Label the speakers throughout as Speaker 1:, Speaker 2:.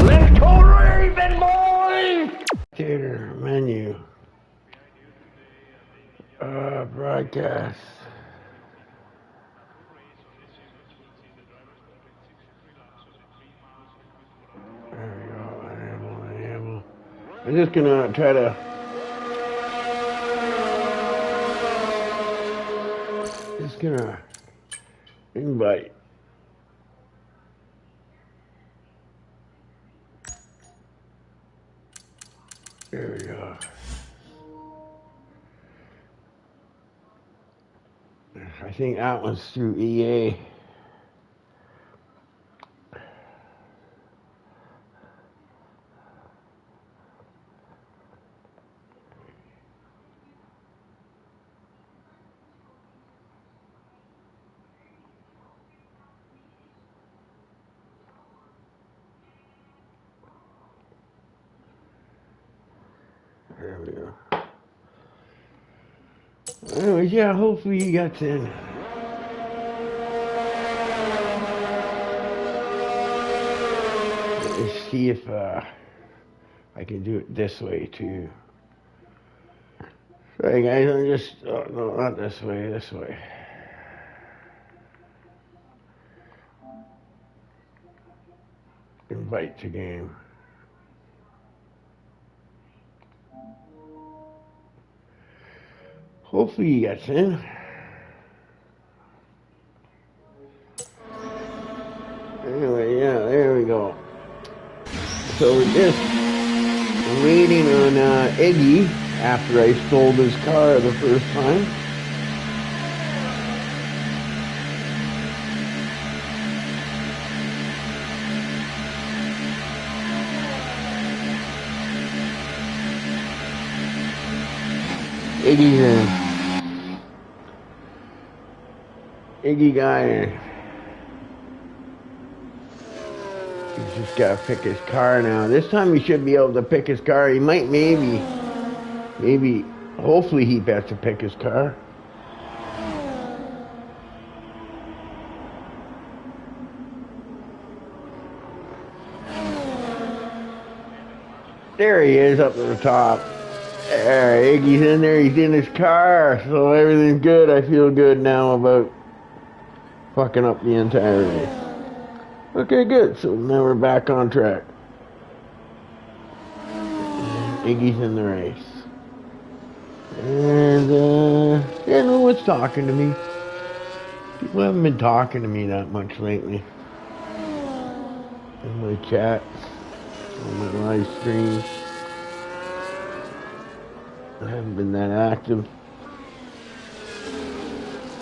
Speaker 1: Let's go Raven, boys! Theater menu. Broadcast. There we go. Enable. I'm just gonna try to. Just gonna invite. There we go. I think that one's through EA. There we go. Anyways, yeah, hopefully you got in. Let's see if I can do it this way too. Sorry guys, I'm just, oh, no, not this way, this way. Invite to game. Hopefully he gets in. Anyway, yeah, there we go. So we're just waiting on Iggy after I stole his car the first time. Iggy's in. Iggy got in. He's just got to pick his car now. This time he should be able to pick his car. He might maybe, hopefully he gets to pick his car. There he is up at the top. There, Iggy's in there. He's in his car. So everything's good. I feel good now about fucking up the entire race. Okay, good. So now we're back on track. Iggy's in the race. And, yeah, no one's talking to me. People haven't been talking to me that much lately. In my chat, on my live streams. I haven't been that active.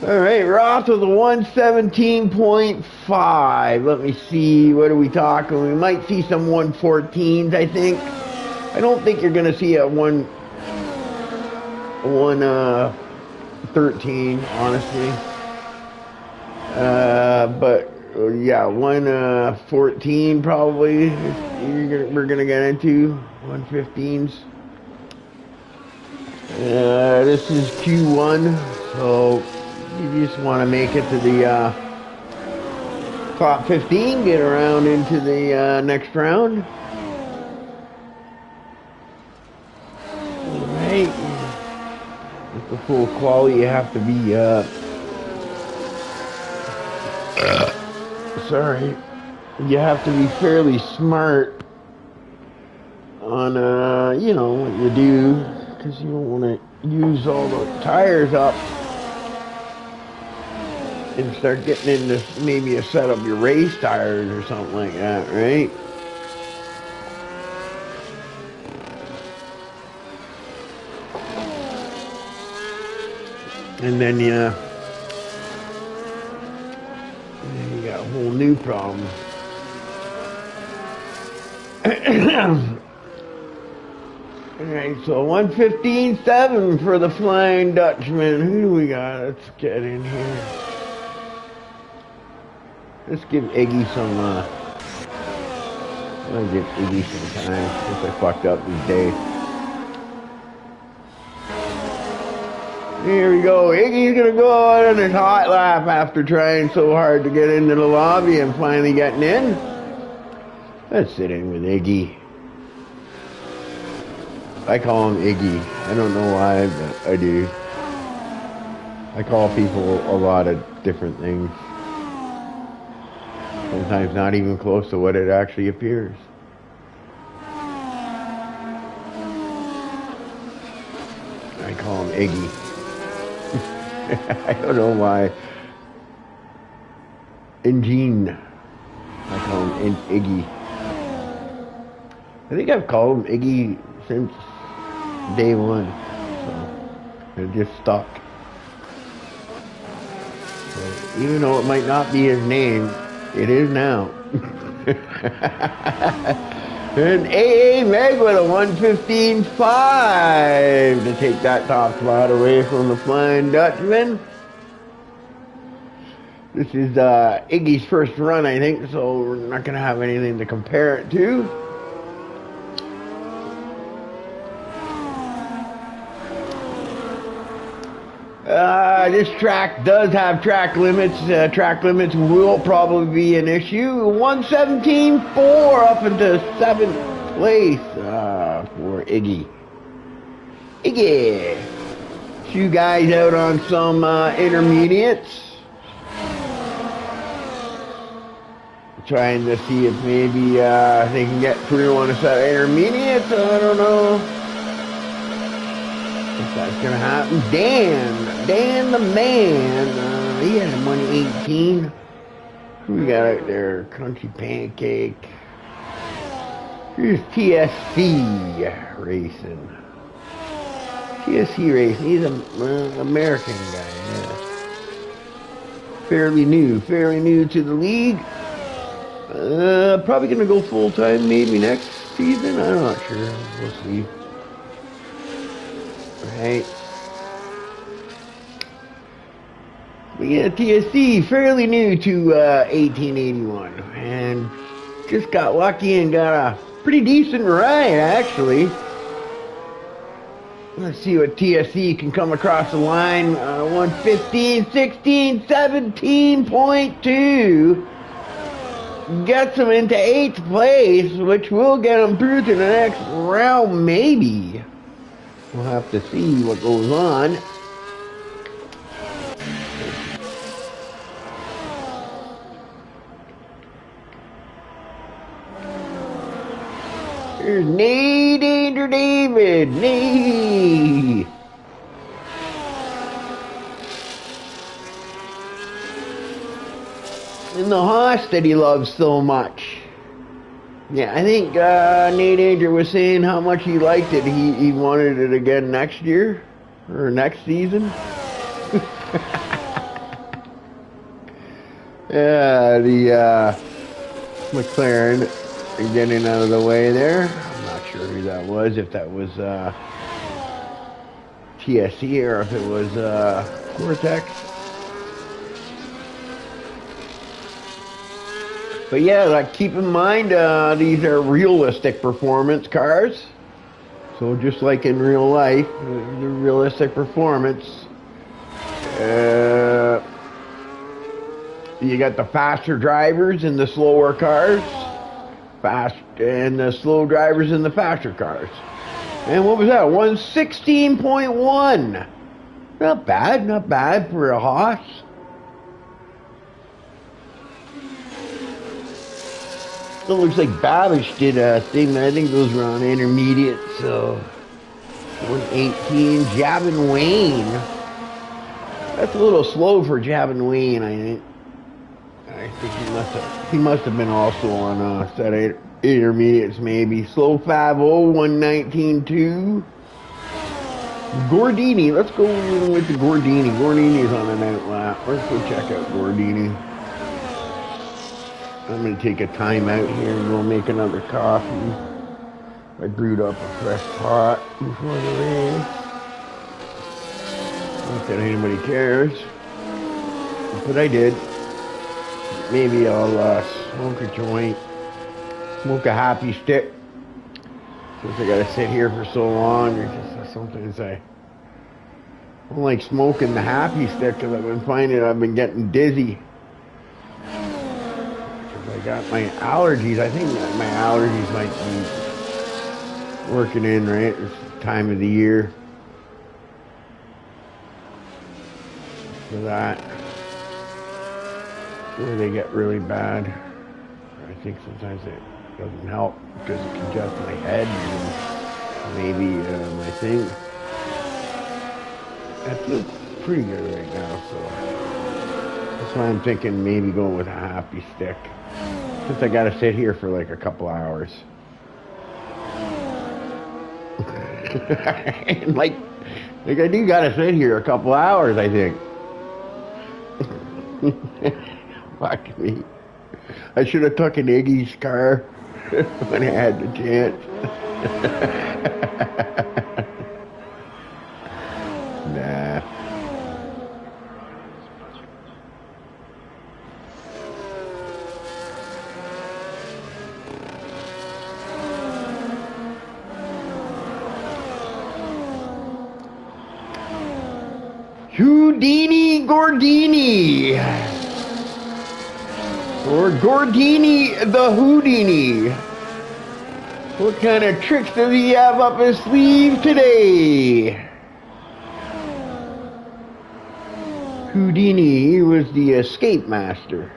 Speaker 1: Alright, we're off to the 117.5. Let me see, what are we talking? We might see some 114s, I think. I don't think you're going to see a 113, honestly. But, yeah, 114 probably we're going to get into. 115s. This is Q1, so you just want to make it to the top 15, get around into the next round. Alright, with the full quality you have to be, sorry, you have to be fairly smart on, you know, what you do. Because you don't want to use all the tires up and start getting into maybe a set of your race tires or something like that, right? And then you got a whole new problem. Alright, so 115.7 for the Flying Dutchman. Who do we got? Let's get in here. Let's give Iggy some, I'll give Iggy some time since I fucked up these days. Here we go. Iggy's gonna go out on his hot lap after trying so hard to get into the lobby and finally getting in. Let's sit in with Iggy. I call him Iggy. I don't know why, but I do. I call people a lot of different things. Sometimes not even close to what it actually appears. I call him Iggy. I don't know why. And Gene. I call him Iggy. I think I've called him Iggy since day one. So it just stuck. So even though it might not be his name, it is now. And AA Meg with a 115.5 to take that top spot away from the Flying Dutchman. This is Iggy's first run, I think, so we're not going to have anything to compare it to. This track does have track limits. Track limits will probably be an issue. 117.4 up into 7th place for Iggy. Iggy. Two guys out on some intermediates. Trying to see if maybe they can get through on a set of intermediates. I don't know if that's gonna happen. Dan the man, he had a 118. Who we got out there? Crunchy Pancake. Here's TSC racing. TSC racing. He's an American guy. Yeah. Fairly new to the league. Probably gonna go full time maybe next season. I'm not sure. We'll see. Right. But yeah, TSC, fairly new to 1881, and just got lucky and got a pretty decent ride, actually. Let's see what TSC can come across the line. 115, 16, 17.2. Gets him into 8th place, which will get him through to the next round, maybe. We'll have to see what goes on. Here's Nate Danger David. Nate. And the horse that he loves so much. Yeah, I think Nate Danger was saying how much he liked it. He wanted it again next year. Or next season. Yeah, the McLaren getting out of the way there. I'm not sure who that was, if that was TSC or if it was Cortex. But yeah, like, keep in mind, these are realistic performance cars. So just like in real life, the realistic performance. You got the faster drivers in the slower cars. And the slow drivers in the faster cars. And what was that? 116.1. Not bad for a Haas. It looks like Babish did a thing. I think those were on intermediate. So 118. Javin Wayne. That's a little slow for Javin Wayne, I think. I think he must have been also on set intermediates maybe. Slow 5-0, 119.2. Gordini, let's go with the Gordini. Gordini's on an out lap. Let's go check out Gordini. I'm going to take a time out here and go make another coffee. I brewed up a fresh pot before the race. Not that anybody cares, but I did. Maybe I'll smoke a joint, smoke a happy stick. Since I gotta sit here for so long, it's just sometimes I I don't like smoking the happy stick because I've been finding I've been getting dizzy. Because I got my allergies. I think that my allergies might be working in, right? It's the time of the year for that, where they get really bad. I think sometimes it doesn't help because it congests my head and maybe my thing. I feel pretty good right now, so that's why I'm thinking maybe going with a happy stick. Since I gotta sit here for like a couple hours. like I do gotta sit here a couple hours, I think. Fuck me. I should have taken Iggy's car when I had the chance. Nah. Houdini Gordini. Or Gordini the Houdini. What kind of tricks does he have up his sleeve today? Houdini, he was the escape master.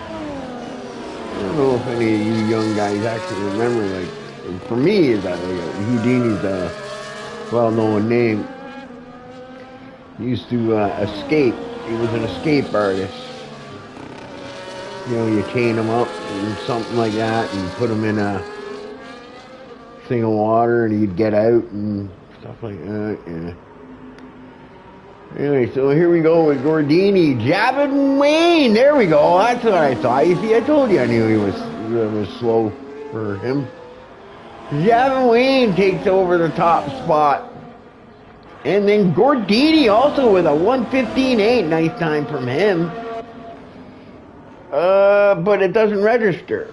Speaker 1: I don't know if any of you young guys actually remember, like, for me, that Houdini's a well-known name. He used to escape. He was an escape artist. You know, you chain him up and something like that and put him in a thing of water and he'd get out and stuff like that, yeah. Anyway, so here we go with Gordini, Javin Wayne. There we go. That's what I thought. You see, I told you I knew he was slow for him. Javin Wayne takes over the top spot. And then Gordini also with a 1:15.8. Nice time from him. But it doesn't register.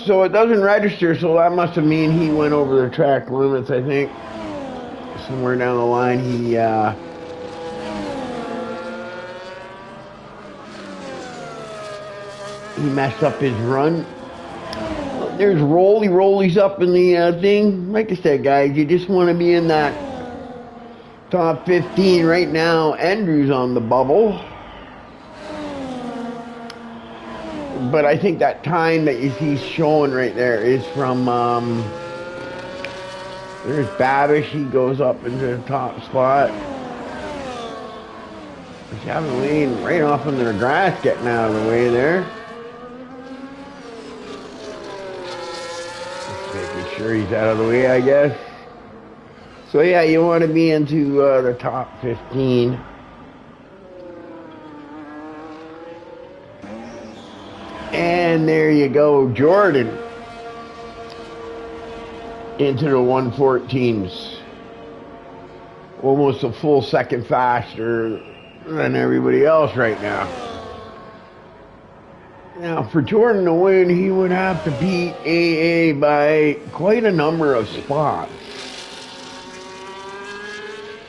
Speaker 1: So it doesn't register, so that must have mean he went over the track limits, I think. Somewhere down the line, he messed up his run. There's rollies up in the thing. Like I said, guys, you just want to be in that top 15 right now. Andrew's on the bubble. But I think that time that he's showing right there is from, there's Babish, he goes up into the top spot. Javin Wayne right off into the grass getting out of the way there. Just making sure he's out of the way, I guess. So yeah, you want to be into the top 15. And there you go, Jordan into the 114s. Almost a full second faster than everybody else right now. Now, for Jordan to win, he would have to beat AA by quite a number of spots,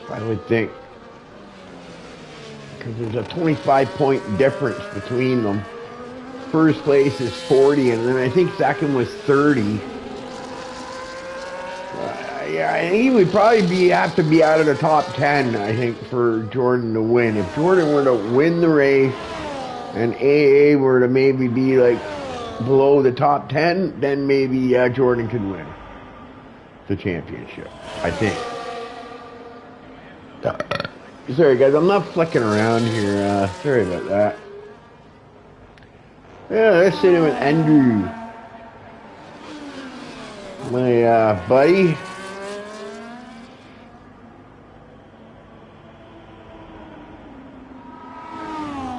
Speaker 1: I would think. Because there's a 25-point difference between them. First place is 40, and then I think second was 30. Yeah, I think he would probably have to be out of the top 10, I think, for Jordan to win. If Jordan were to win the race and AA were to maybe be like below the top 10, then maybe Jordan could win the championship, I think. Sorry, guys, I'm not flicking around here. Sorry about that. Yeah, let's sit in with Andrew, my buddy.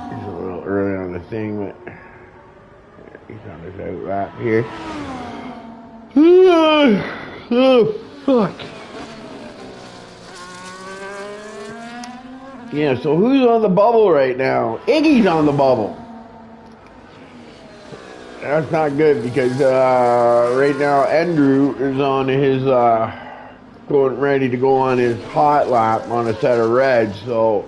Speaker 1: He's a little early on the thing, but he's on his out lap here. Oh, fuck. Yeah, so who's on the bubble right now? Iggy's on the bubble. That's not good because right now Andrew is on his going ready to go on his hot lap on a set of reds, so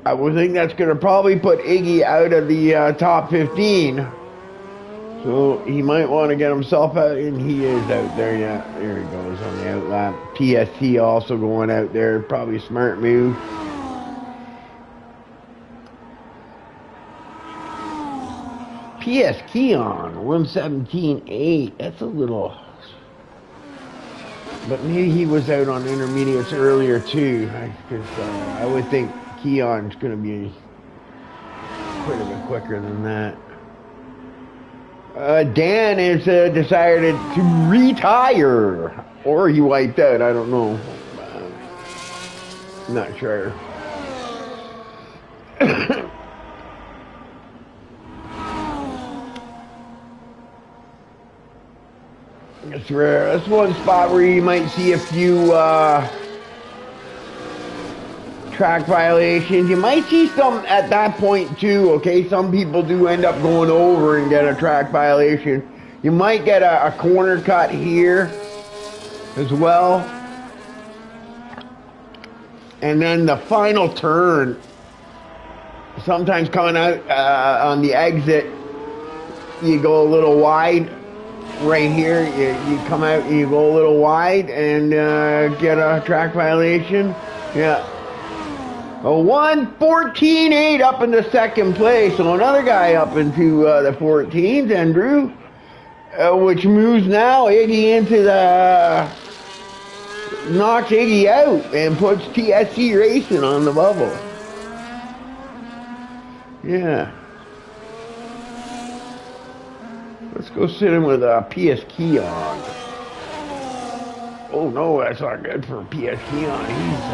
Speaker 1: I would think that's going to probably put Iggy out of the top 15. So he might want to get himself out, and he is out there. Yeah, there he goes on the out lap. TST also going out there, probably a smart move. PS Keon 117.8. That's a little, but maybe he was out on intermediates earlier too. Because I would think Keon's going to be quite a bit quicker than that. Dan has decided to retire, or he wiped out. I don't know. Not sure. That's rare. That's one spot where you might see a few track violations. You might see some at that point too, okay? Some people do end up going over and get a track violation. You might get a corner cut here as well. And then the final turn, sometimes coming out on the exit, you go a little wide. Right here, you come out, you go a little wide and get a track violation. Yeah. A 1:14.8 up into second place. So another guy up into the 14s, Andrew, which moves now Iggy into the, knocks Iggy out and puts TSC Racing on the bubble. Yeah. Let's go sit in with PS Keon. Oh no, that's not good for PS Keon. He's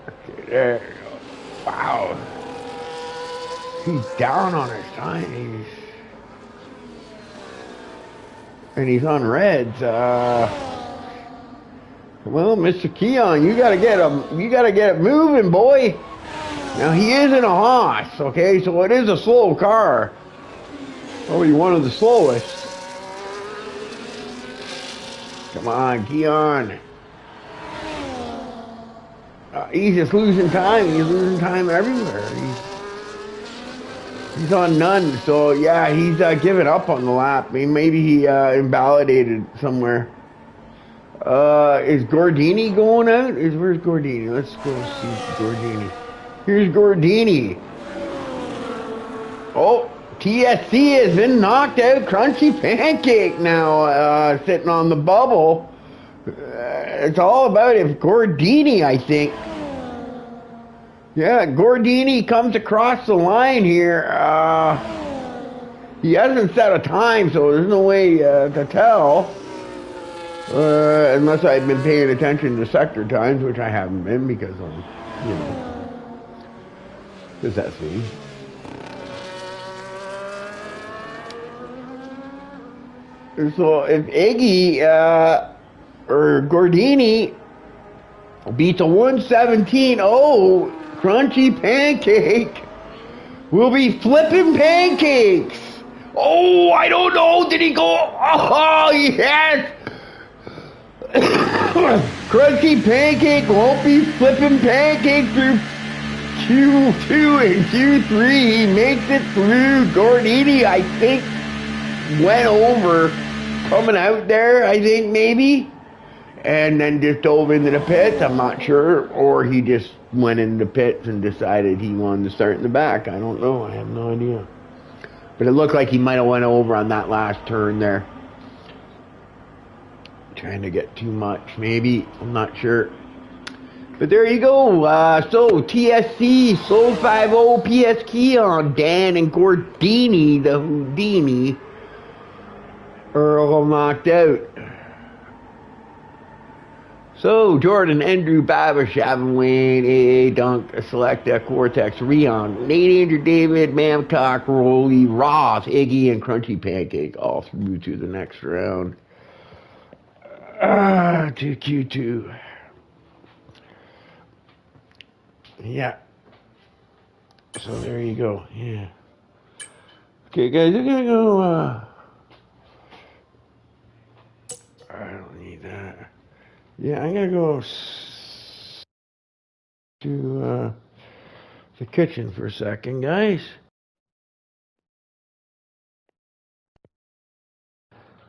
Speaker 1: okay, there you go. Wow. He's down on his time. He's on reds. Well, Mr. Keon, you gotta get it moving, boy. Now he is in a Haas, okay, so it is a slow car. Probably one of the slowest. Come on, Keon. He's just losing time. He's losing time everywhere. He's on none, so yeah, he's giving up on the lap. I mean, maybe he invalidated somewhere. Is Gordini going out? Where's Gordini? Let's go see Gordini. Here's Gordini. Oh, TSC has been knocked out. Crunchy Pancake now sitting on the bubble. It's all about if Gordini, I think. Yeah, Gordini comes across the line here. He hasn't set a time, so there's no way to tell. Unless I've been paying attention to sector times, which I haven't been because I'm, because that's me. So if Iggy or Gordini beats a 1:17.0, Crunchy Pancake will be flipping pancakes. Oh, I don't know. Did he go? Oh, yes. Crunchy Pancake won't be flipping pancakes through Q2 and Q3. He makes it through. Gordini, I think, went over coming out there, I think, maybe. And then just dove into the pits. I'm not sure. Or he just went into the pits and decided he wanted to start in the back. I don't know. I have no idea. But it looked like he might have went over on that last turn there. Trying to get too much, maybe. I'm not sure. But there you go. So TSC, Soul 50, PS Keon, Dan and Gordini, the Houdini, are all knocked out. So Jordan, Andrew, Babish, Avon Wayne, AA, Dunk, Selecta, Cortex, Rion, Nate, Andrew, David, Mamcock, Rolly, Ross, Iggy, and Crunchy Pancake all through to the next round. To Q2. Yeah. So there you go. Yeah. Okay, guys, I'm gonna go. I don't need that. Yeah, I'm gonna go to the kitchen for a second, guys.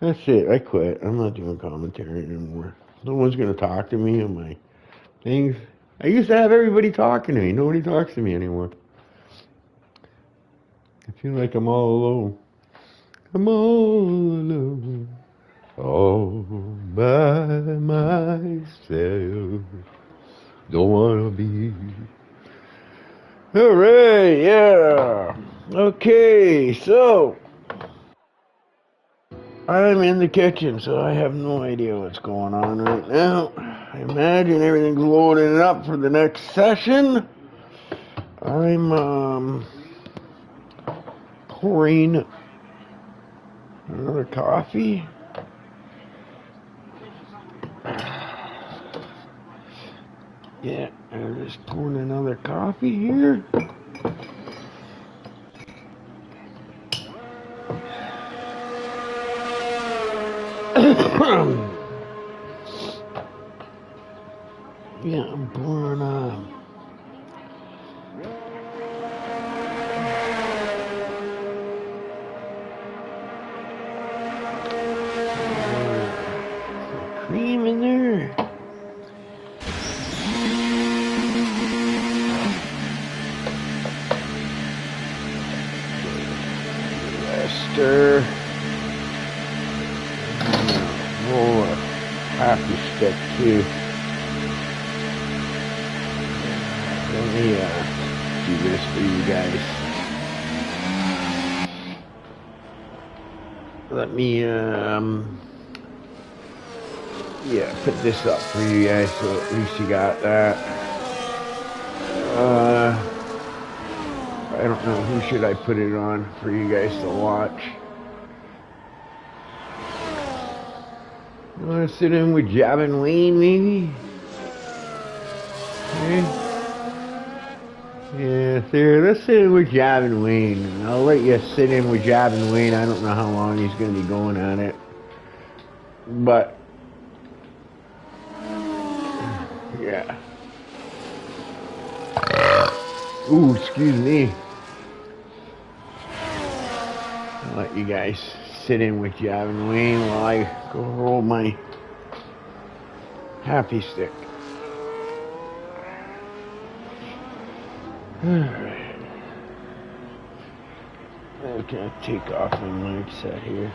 Speaker 1: That's it. I quit. I'm not doing commentary anymore. No one's gonna talk to me on my things. I used to have everybody talking to me. Nobody talks to me anymore. I feel like I'm all alone. I'm all alone. All by myself. Don't wanna be. Alright, yeah. Okay, so I'm in the kitchen, so I have no idea what's going on right now. I imagine everything's loading up for the next session. I'm pouring another coffee. Yeah, I'm just pouring another coffee here. Yeah, I'm pouring cream in there. Stir. Roll a happy stick too. Let me do this for you guys. Let me yeah, put this up for you guys so at least you got that. I don't know who should I put it on for you guys to watch. You want to sit in with Javin Wayne, maybe? Okay. Yeah, there. Let's sit in with Javin Wayne. I'll let you sit in with Javin Wayne. I don't know how long he's going to be going on it. But, yeah. Ooh, excuse me. I'll let you guys sit in with Javin Wayne while I go roll my happy stick. Alright. Okay, I'll take off my mic set here.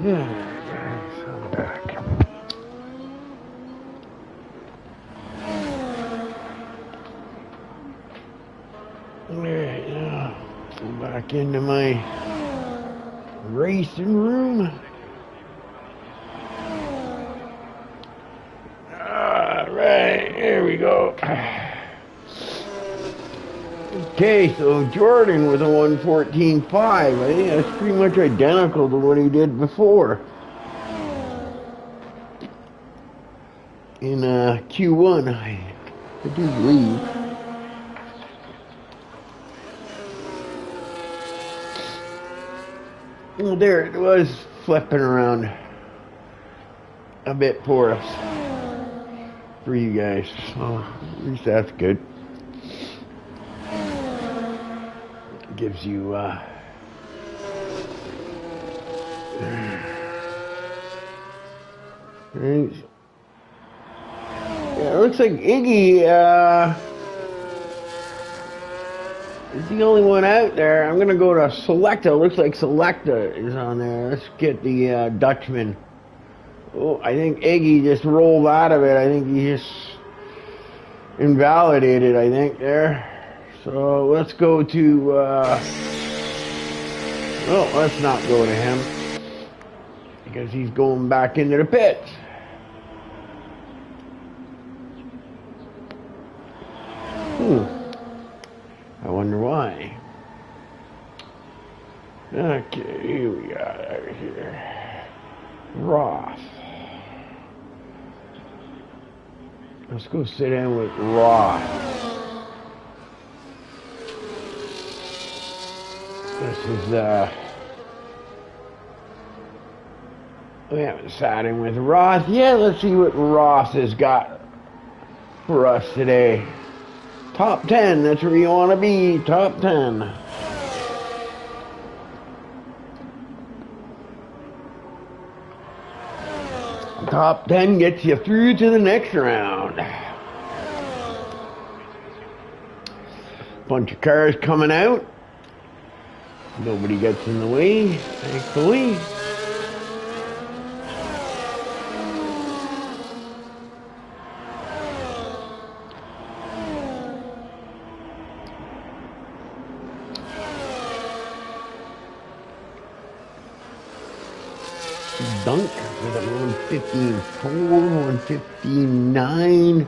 Speaker 1: Yeah, guys, I'm back. Alright, now I'm back into my racing room. Alright, here we go. Okay, so Jordan with a 114.5. I think that's pretty much identical to what he did before. In Q1, I do believe. Well, there it was, flipping around a bit for us, for you guys. So at least that's good. Gives you right. Yeah, it looks like Iggy is the only one out there. I'm gonna go to Selecta. It looks like Selecta is on there. Let's get the Dutchman. Oh, I think Iggy just rolled out of it. I think he just invalidated, I think, there. So let's go to, well, let's not go to him, because he's going back into the pits. I wonder why. Okay, here we got over here. Roth. Let's go sit in with Roth. This is, we haven't sat in with Roth yet. Let's see what Roth has got for us today. Top 10, that's where you want to be. Top 10. Top 10 gets you through to the next round. Bunch of cars coming out. Nobody gets in the way, thankfully. Dunk with a 115.4, 115.9.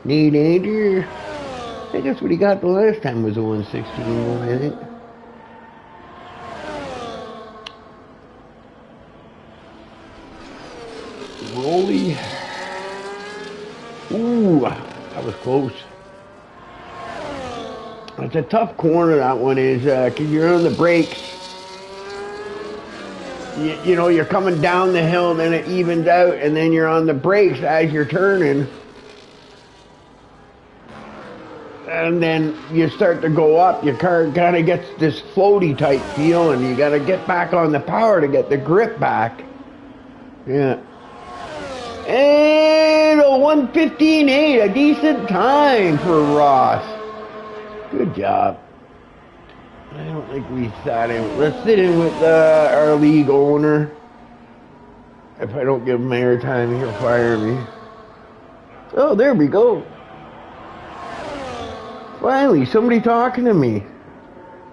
Speaker 1: Nate Andrew. I think that's what he got the last time, was a 116.1, I think. Rolly. Ooh, that was close. It's a tough corner, that one is, because you're on the brakes. You know, you're coming down the hill, then it evens out, and then you're on the brakes as you're turning. And then you start to go up, your car kind of gets this floaty type feel, and you got to get back on the power to get the grip back. Yeah. And a 115.8, a decent time for Ross. Good job. I don't think we sat in. Let's sit in with our league owner. If I don't give him airtime, he'll fire me. Oh, there we go. Finally, somebody talking to me.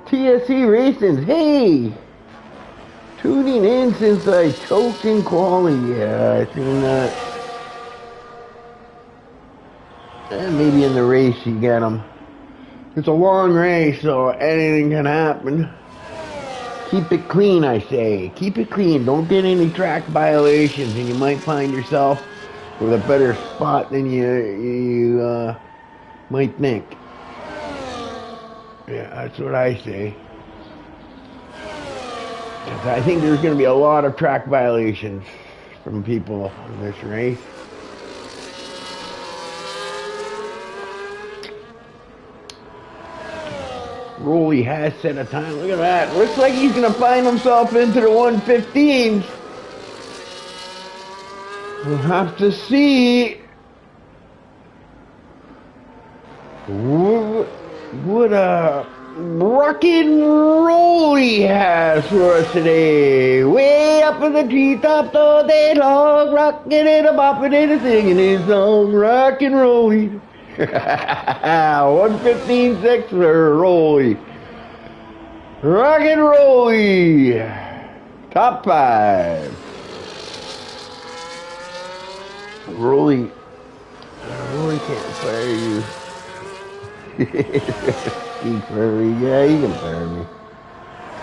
Speaker 1: TSC Racing, hey! Tuning in since I choked in quality. Yeah, I seen that. And maybe in the race you get them. It's a long race, so anything can happen. Keep it clean, I say. Keep it clean. Don't get any track violations, and you might find yourself with a better spot than you might think. Yeah, that's what I say. I think there's going to be a lot of track violations from people in this race. Rolly has set a time. Look at that. Looks like he's going to find himself into the 115s. We'll have to see. What rockin' roll he has for us today. Way up in the treetops all day long, rockin' and a bopping and a singing his song, rockin' rolly. 115.6 for Rolly. Rockin' rolly. Top 5. Rolly can't fire you. He fire me. Yeah, he can fire me.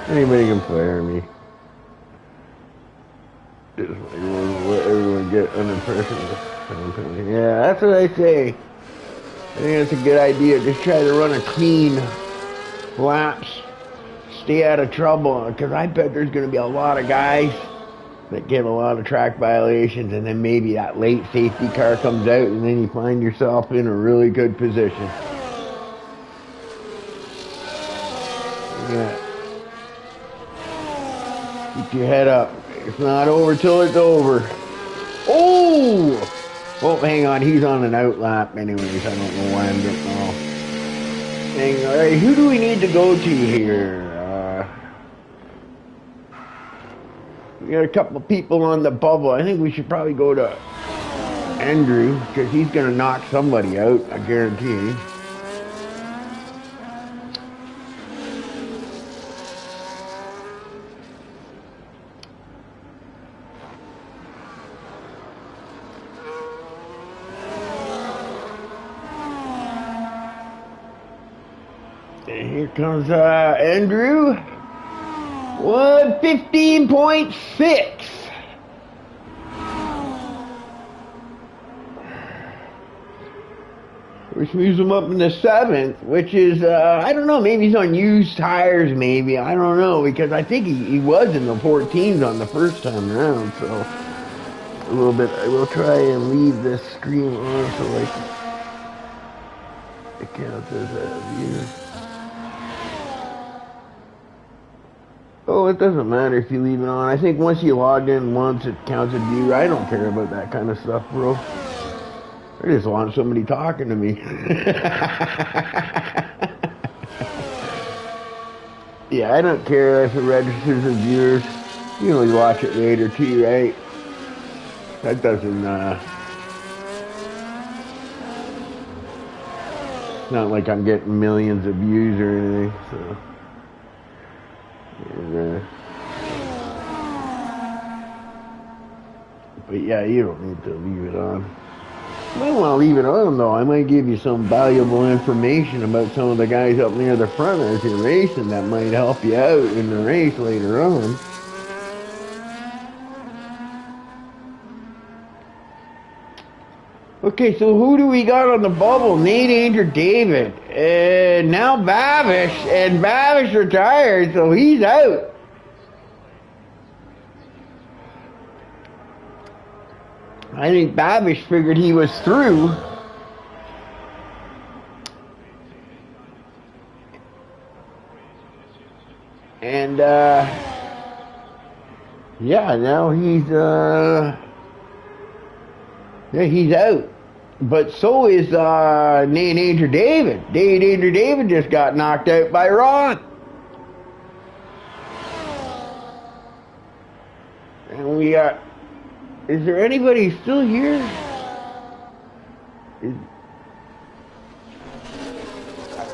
Speaker 1: Anybody can fire me. Just let everyone get under pressure. Yeah, that's what I say. I think that's a good idea. Just try to run a clean laps. Stay out of trouble. Because I bet there's going to be a lot of guys that get a lot of track violations, and then maybe that late safety car comes out, and then you find yourself in a really good position. Yeah. Keep your head up. It's not over till it's over. Oh! Oh, hang on. He's on an out lap anyways. I don't know why I'm getting off. Hang on. All right, who do we need to go to here? We got a couple of people on the bubble. I think we should probably go to Andrew, because he's going to knock somebody out, I guarantee. And here comes Andrew. 115.6. Which moves him up in the 7th, which is, I don't know, maybe he's on used tires, maybe. I don't know, because I think he was in the 14s on the first time around, so a little bit. I will try and leave this screen on so it counts as a view. Oh, it doesn't matter if you leave it on. I think once you log in once, it counts as view. I don't care about that kind of stuff, bro. I just want somebody talking to me. Yeah, I don't care if it registers as viewers. You can always watch it later too, right? That doesn't, it's not like I'm getting millions of views or anything, so. And, but yeah, you don't need to leave it on. I might want to leave it on though. I might give you some valuable information about some of the guys up near the front as you're racing that might help you out in the race later on. Okay, so who do we got on the bubble? Nate, Andrew, David. And now Babish. And Babish retired, so he's out. I think Babish figured he was through. And, yeah, now he's, yeah, he's out. But so is Nate Andrew David. Nate Andrew David just got knocked out by Ron. And we got... Is there anybody still here?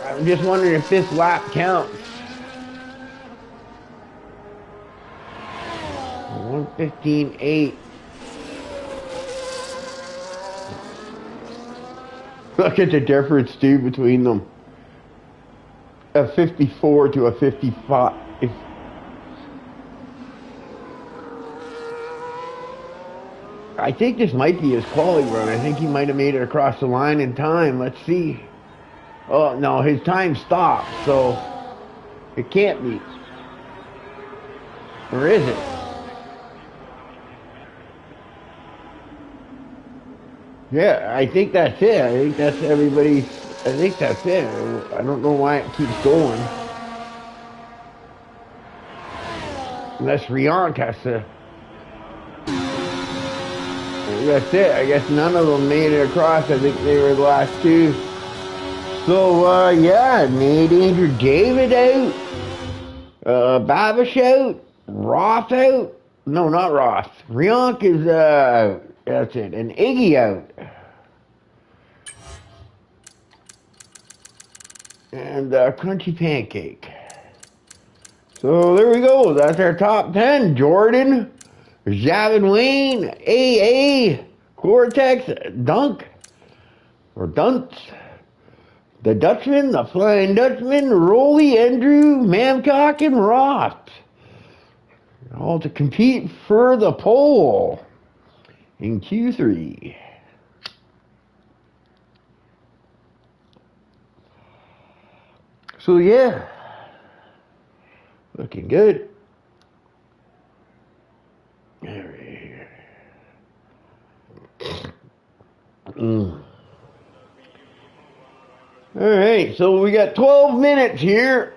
Speaker 1: I'm just wondering if this lap counts. 115.8. Look at the difference, too, between them. A 54 to a 55. I think this might be his quality run. I think he might have made it across the line in time. Let's see. Oh, no, his time stopped, so it can't be. Or is it? Yeah, I think that's it. I think that's everybody's. I think that's it. I don't know why it keeps going. Unless Riant has to. That's it. I guess none of them made it across. I think they were the last two. So, yeah, Nate Andrew David out. Babish out. Roth out. No, not Roth. Rionk is, that's it. And Iggy out. And, Crunchy Pancake. So, there we go. That's our top 10. Jordan, Javin Wayne, AA, Cortex, Dunk, or Dunce. The Dutchman, the Flying Dutchman, Rolly, Andrew, Mamcock, and Roth. All to compete for the pole in Q3. So yeah, looking good. There we go. All right, so we got 12 minutes here.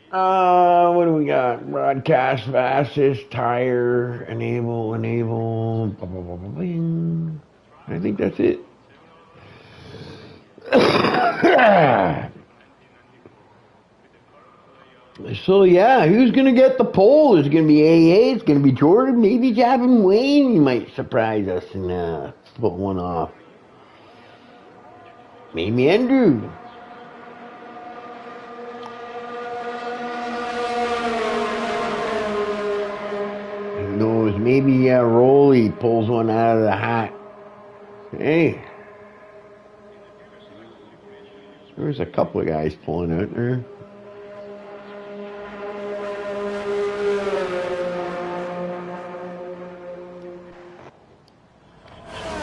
Speaker 1: What do we got? Broadcast, fastest, tire, enable, blah, blah, blah, blah, bling. I think that's it. So yeah, who's gonna get the pole? Is it gonna be AA? It's gonna be Jordan, maybe Javin Wayne. He might surprise us and put one off. Maybe Andrew. Who knows? Maybe Rolly pulls one out of the hat. Hey, there's a couple of guys pulling out there.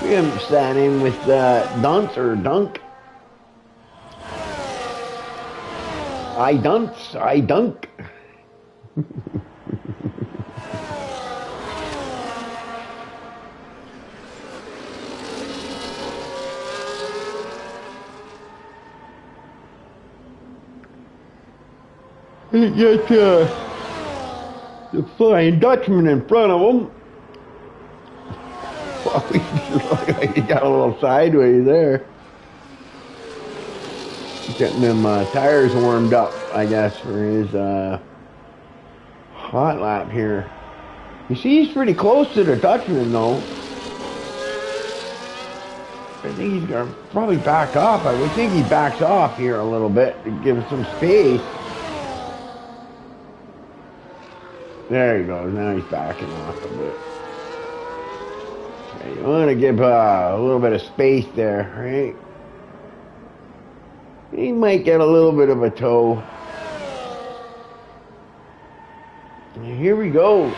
Speaker 1: We haven't sat in with Dunce or Dunk. I dunce, I dunk. You got the Flying Dutchman in front of him. He got a little sideways there. Getting them tires warmed up, I guess, for his hot lap here. You see, he's pretty close to the Dutchman, though. I think he's going to probably back off. I would think he backs off here a little bit to give some space. There he goes. Now he's backing off a bit. Okay, you want to give a little bit of space there, right? He might get a little bit of a toe. And here we go.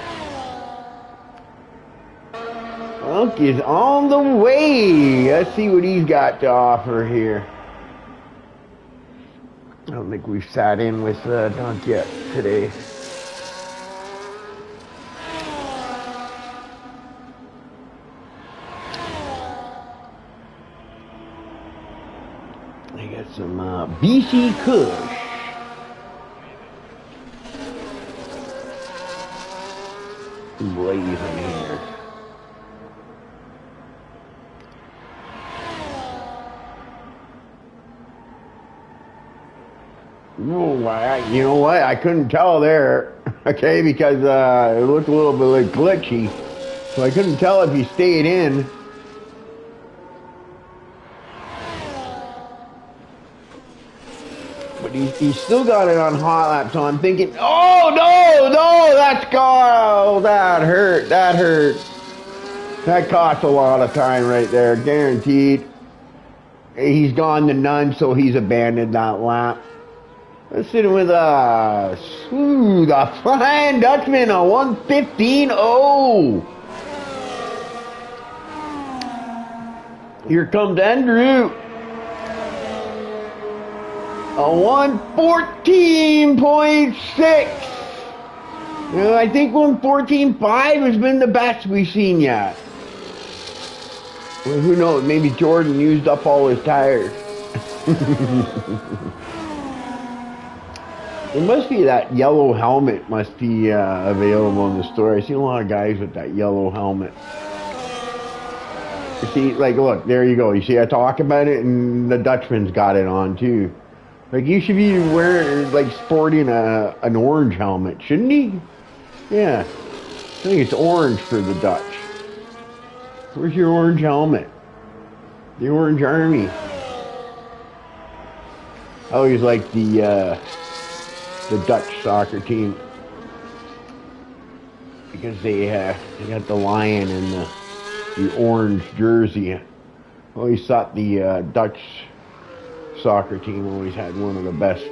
Speaker 1: Dunk is on the way. Let's see what he's got to offer here. I don't think we've sat in with Dunk yet today. I got some BC Kush. Blazing here. Oh, you know what? I couldn't tell there, okay, because it looked a little bit like glitchy. So I couldn't tell if he stayed in. But he's still got it on hot lap, so I'm thinking, oh, no, that's gone. Oh, that hurt. That cost a lot of time right there, guaranteed. He's gone to none, so he's abandoned that lap. Let's sit with the Flying Dutchman, a 1:15.0. Here comes Andrew. A 1:14.6. You know, I think 1:14.5 has been the best we've seen yet. Well, who knows? Maybe Jordan used up all his tires. It must be that yellow helmet must be available in the store. I see a lot of guys with that yellow helmet. You see, like, look, there you go. You see, I talk about it, and the Dutchman's got it on too. Like, you should be wearing, like, sporting an orange helmet, shouldn't he? Yeah. I think it's orange for the Dutch. Where's your orange helmet? The Orange Army. I always like the Dutch soccer team because they got the lion and the orange jersey. I always thought the Dutch soccer team always had one of the best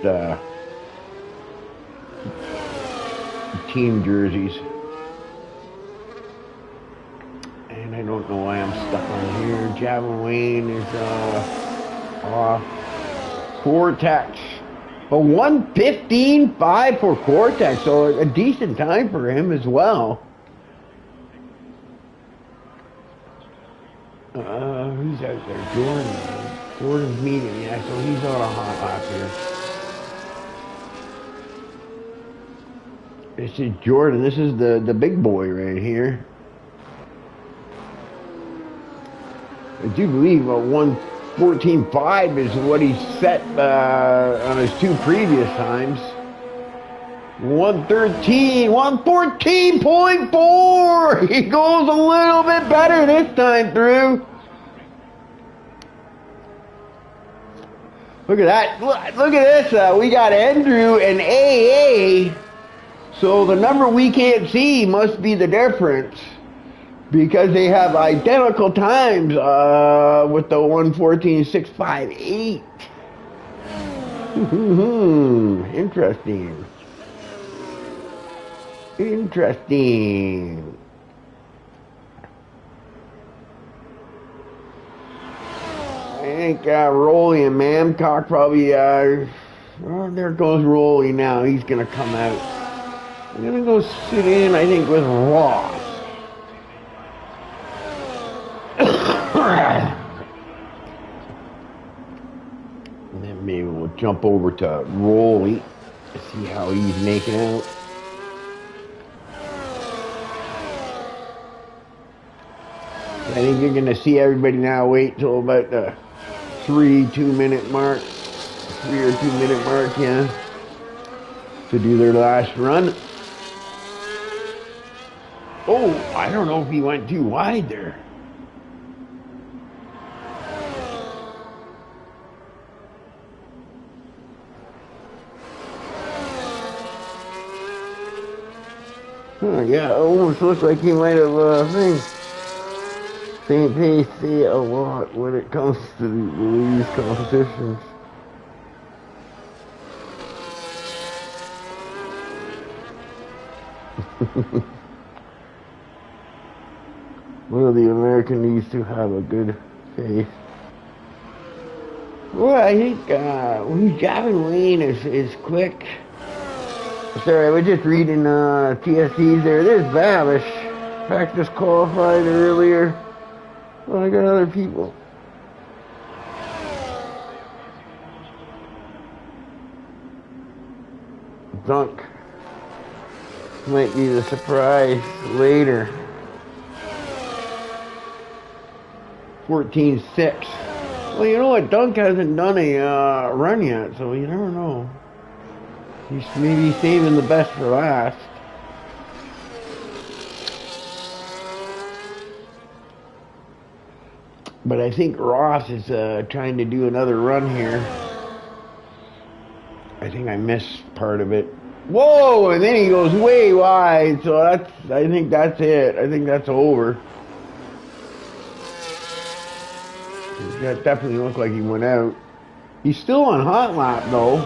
Speaker 1: team jerseys. And I don't know why I'm stuck on here. Javelin Wayne is off. Cortex. But 1:15.5 for Cortex, so a decent time for him as well. Who's out there? Jordan. Jordan's meeting, yeah, so he's on a hot lap here. This is Jordan. This is the big boy right here. I do believe 1:14.5 is what he set on his two previous times. 114.4. He goes a little bit better this time through. Look at that. Look at this. We got Andrew and AA. So the number we can't see must be the difference, because they have identical times with the 1:14.658. Interesting. Interesting. I think Rolly and Mamcock probably, oh, there goes Rolly now. He's going to come out. I'm going to go sit in, I think, with Ross. And then maybe we'll jump over to Rolly to see how he's making out. I think you're going to see everybody now wait till about the 3 or 2 minute mark, yeah, to do their last run. Oh, I don't know if he went too wide there. Huh, yeah, it almost looks like he might have, same pace a lot when it comes to these competitions. Well, the American needs to have a good pace. Well, I think Gavin Wayne is quick. Sorry, I was just reading TSCs there. There's Babish. Practice qualified earlier. Well, I got other people. Dunk might be the surprise later. 14.6. Well, you know what? Dunk hasn't done a run yet, so you never know. He's maybe saving the best for last. But I think Ross is trying to do another run here. I think I missed part of it. Whoa! And then he goes way wide. So I think that's it. I think that's over. That definitely looked like he went out. He's still on hot lap though.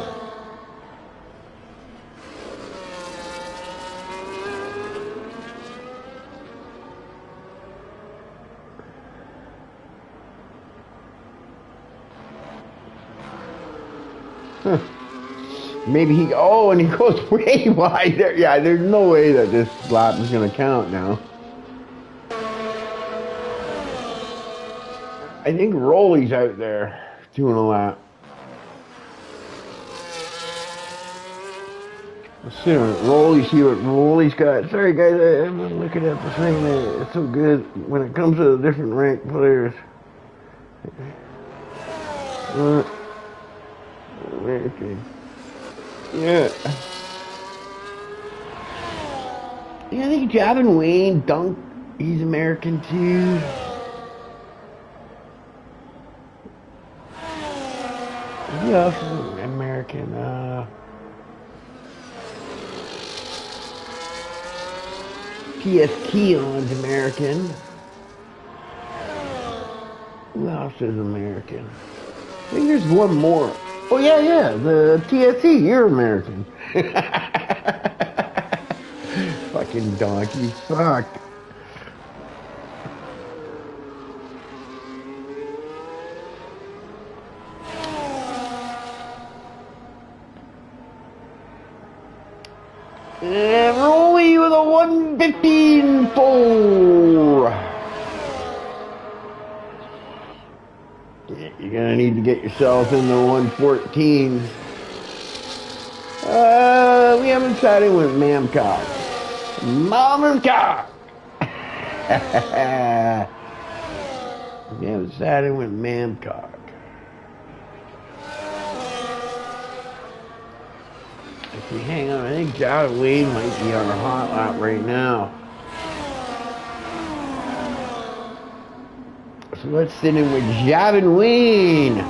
Speaker 1: Huh. Maybe he, oh, and he goes way wide there. Yeah, there's no way that this lap is going to count now. I think Rolly's out there doing a lap. Let's see what Rolly, see what Rolly's got. Sorry guys, I'm looking at the thing there. It's so good when it comes to the different ranked players. American. Yeah. Yeah, I think Javin Wayne, Dunk, he's American too. He also American. PS Keon's American. Who else is American? I think there's one more. Oh yeah, the TSE, you're American. Fucking donkey, fuck. And Rolly with a 115.4. You're gonna need to get yourself in the 114s. We haven't decided with Mamcock. Mamcock! We haven't decided with Mamcock. If we hang on, I think John Wayne might be on a hot lap right now. So let's sit in with Javin Wayne. I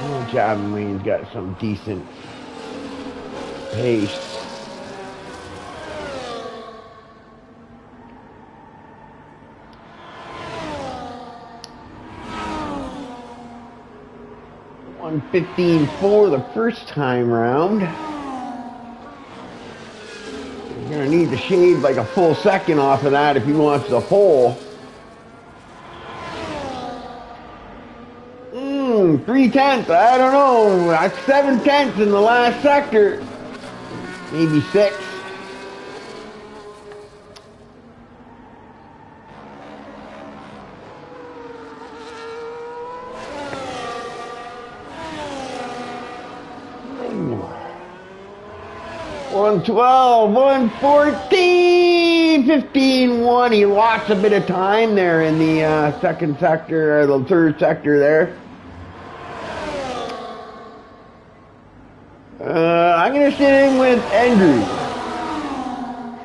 Speaker 1: know Javin Wayne's got some decent pace. $115.4 the first time round. You're gonna need to shave like a full second off of that if he wants the pole. 3/10, I don't know. That's 7/10 in the last sector. Maybe 6. Ooh. 112, 114, 15-1. He lost a bit of time there in the second sector, or the third sector there. I'm going to sit in with Andrew,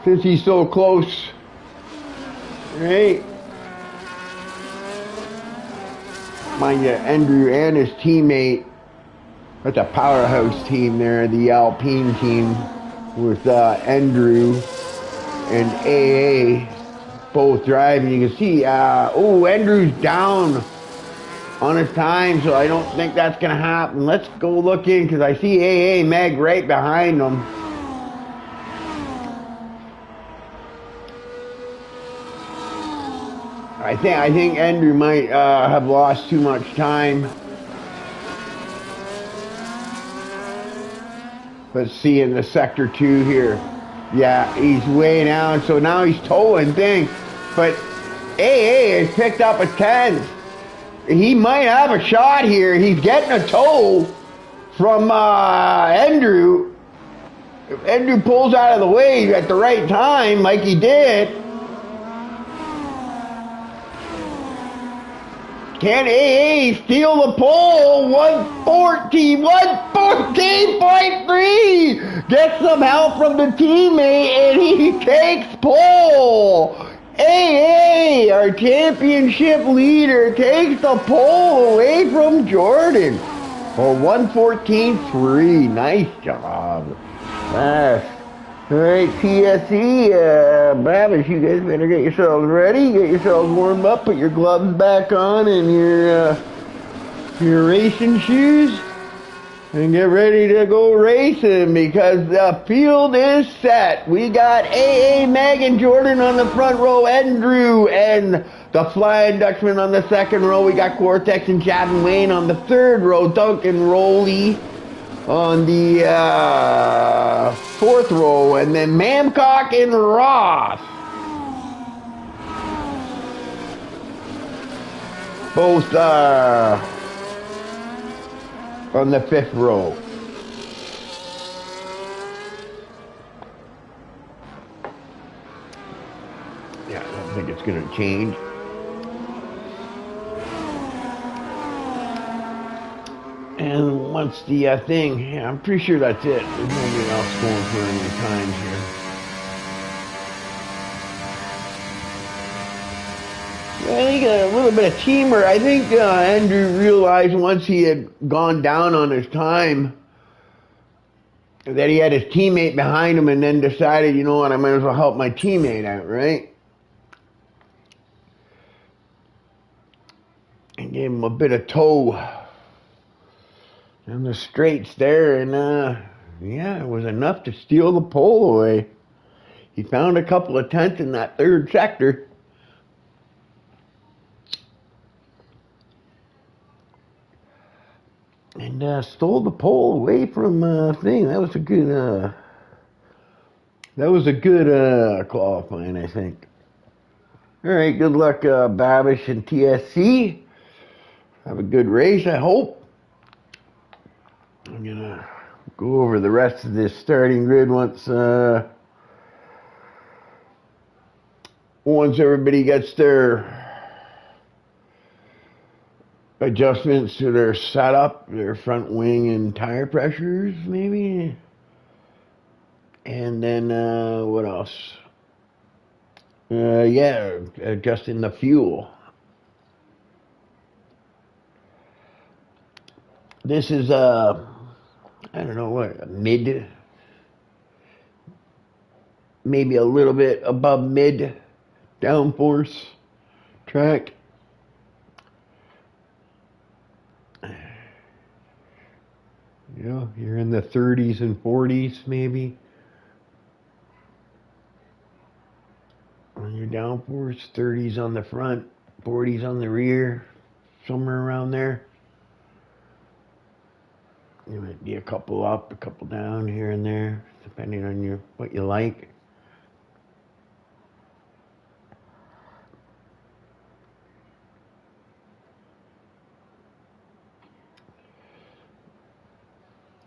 Speaker 1: since he's so close, right? Mind you, Andrew and his teammate, that's a powerhouse team there, the Alpine team, with Andrew and AA both driving. You can see, Andrew's down on his time, so I don't think that's going to happen. Let's go look in, because I see AA Meg right behind him. I think Andrew might have lost too much time. Let's see in the sector 2 here. Yeah, he's way down, so now he's towing thing. But AA has picked up a 10. He might have a shot here. He's getting a tow from Andrew. If Andrew pulls out of the way at the right time, like he did, can AA steal the pole? 114.3. Gets some help from the teammate, and he takes pole. AA, our championship leader, takes the pole away from Jordan for 114.3. Nice job. Nice. All right, TSE, Babish, you guys better get yourselves ready, get yourselves warmed up, put your gloves back on and your racing shoes, and get ready to go racing, because the field is set. We got AA, Megan, Jordan on the front row, Andrew and the Flying Dutchman on the second row. We got Cortex and Javin Wayne on the third row, Duncan Rowley on the fourth row, and then Mamcock and Ross. on the 5th row. Yeah, I don't think it's going to change. And once the thing, yeah, I'm pretty sure that's it. There's nobody else going for any times here. I think a little bit of teamwork. I think Andrew realized once he had gone down on his time that he had his teammate behind him, and then decided, you know what, I might as well help my teammate out, right? And gave him a bit of tow in the straights there, and yeah, it was enough to steal the pole away. He found a couple of tenths in that 3rd sector. And stole the pole away from thing. That was a good qualifying, I think. All right, good luck, Babish and TSC. Have a good race, I hope. I'm gonna go over the rest of this starting grid once everybody gets their adjustments to their setup, their front wing and tire pressures, maybe. And then, what else? Yeah, adjusting the fuel. This is, I don't know what, a mid, maybe a little bit above mid downforce track. You know, you're in the 30s and 40s, maybe. On your downforce, 30s on the front, 40s on the rear, somewhere around there. You might be a couple up, a couple down here and there, depending on what you like.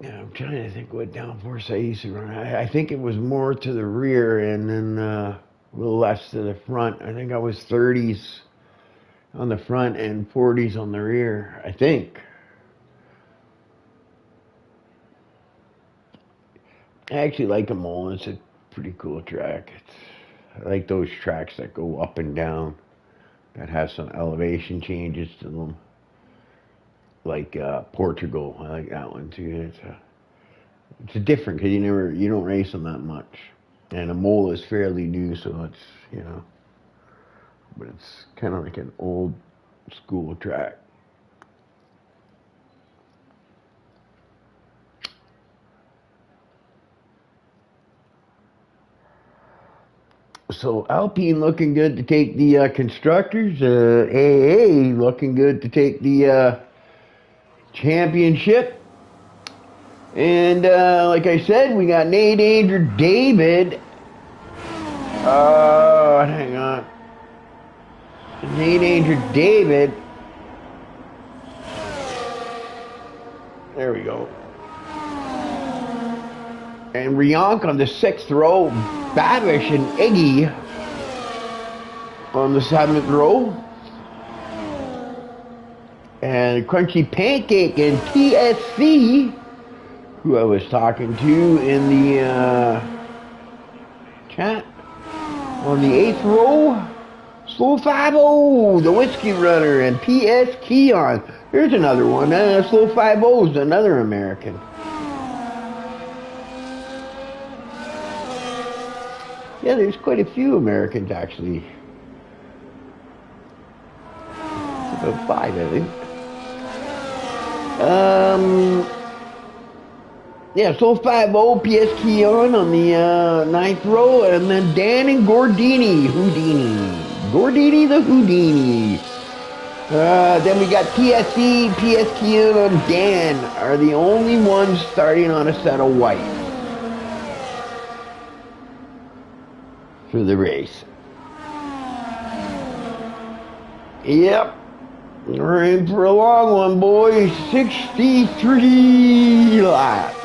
Speaker 1: Yeah, I'm trying to think what downforce I used to run. I think it was more to the rear and then a little less to the front. I think I was 30s on the front and 40s on the rear, I think. I actually like Imola. It's a pretty cool track. I like those tracks that go up and down, that have some elevation changes to them. Like Portugal, I like that one too. It's a different because you don't race them that much, and Imola is fairly new, so it's but it's kind of like an old school track. So Alpine looking good to take the constructors. AA looking good to take the championship. And like I said, we got Nate Danger David. Hang on. Nate Danger David. There we go. And Riank on the 6th row. Babish and Iggy on the 7th row. And Crunchy Pancake and TSC, who I was talking to in the chat, on the 8th row. Slow 5-0, the Whiskey Runner, and PS Keon. Here's another one. Slow 5-0 is another American. Yeah, there's quite a few Americans, actually. It's about 5, I think. Yeah, Soul 5-0, PS Keon on the 9th row, and then Dan and Gordini, Gordini the Houdini. Then we got TSC, PS Keon, and Dan are the only ones starting on a set of white for the race. Yep. We're in for a long one, boys. 63 laps.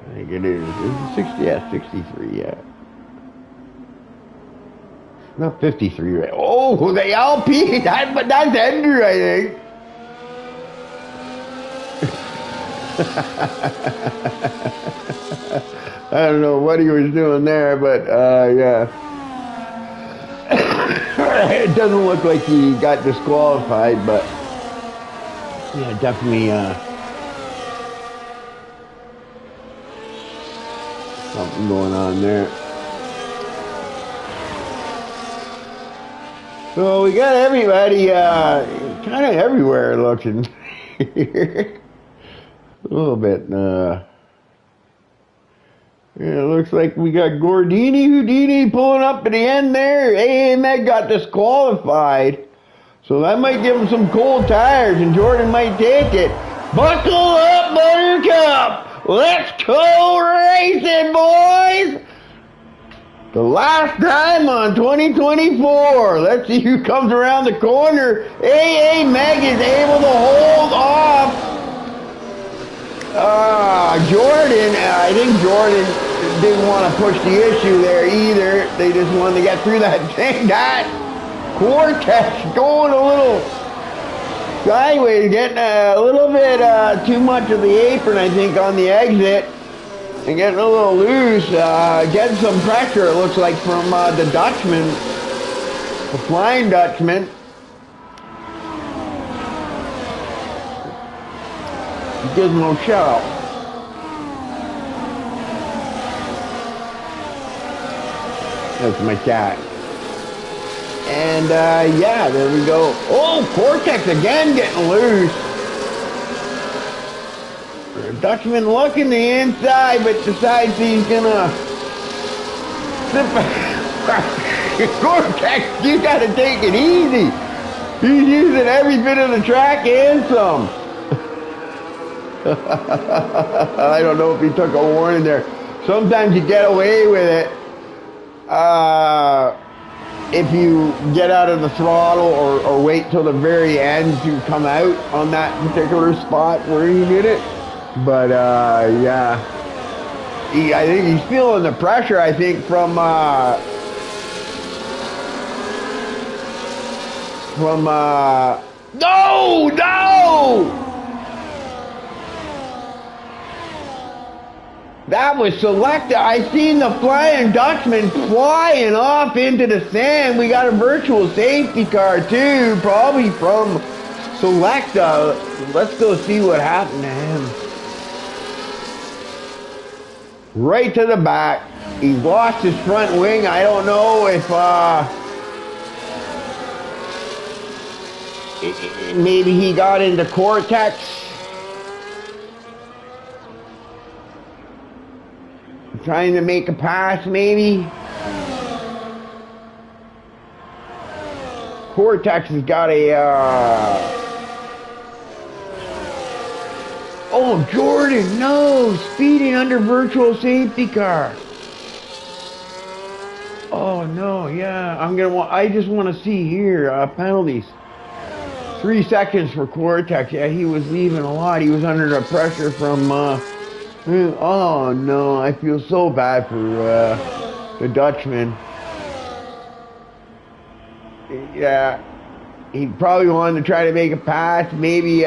Speaker 1: I think it is. Is it 60? Yeah, 63, yeah. Not 53, right? Oh, the LP! That's Ender, I think. I don't know what he was doing there, but yeah. It doesn't look like he got disqualified, but yeah, definitely something going on there. So we got everybody kind of everywhere looking here. A little bit, yeah, it looks like we got Houdini pulling up at the end there. AA Meg got disqualified. So that might give him some cold tires, and Jordan might take it. Buckle up, Buttercup! Let's go racing, boys! The last time on 2024. Let's see who comes around the corner. AA Meg is able to hold off Jordan. I think Jordan didn't want to push the issue there either. They just wanted to get through that thing. That Cortex going a little sideways, getting a little bit too much of the apron, I think, on the exit, and getting a little loose, getting some pressure, it looks like, from the Dutchman, the Flying Dutchman. Gives him no shout. That's my cat. And yeah, there we go. Oh, Cortex again getting loose. The Dutchman looking the inside, but decides he's gonna sit back. Cortex, you gotta take it easy. He's using every bit of the track and some. I don't know if he took a warning there. Sometimes you get away with it if you get out of the throttle or wait till the very end to come out on that particular spot where he did it. But yeah, I think he's feeling the pressure, I think, from no! That was Selecta. I seen the Flying Dutchman flying off into the sand. We got a virtual safety car too, probably from Selecta. Let's go see what happened to him. Right to the back. He lost his front wing. I don't know if maybe he got into Cortex. Trying to make a pass, maybe. Cortex has got a oh, Jordan, no, speeding under virtual safety car. Oh no, yeah, I just want to see here penalties. 3 seconds for Cortex. Yeah, he was leaving a lot. He was under the pressure from oh no, I feel so bad for the Dutchman. Yeah, he probably wanted to try to make a pass. Maybe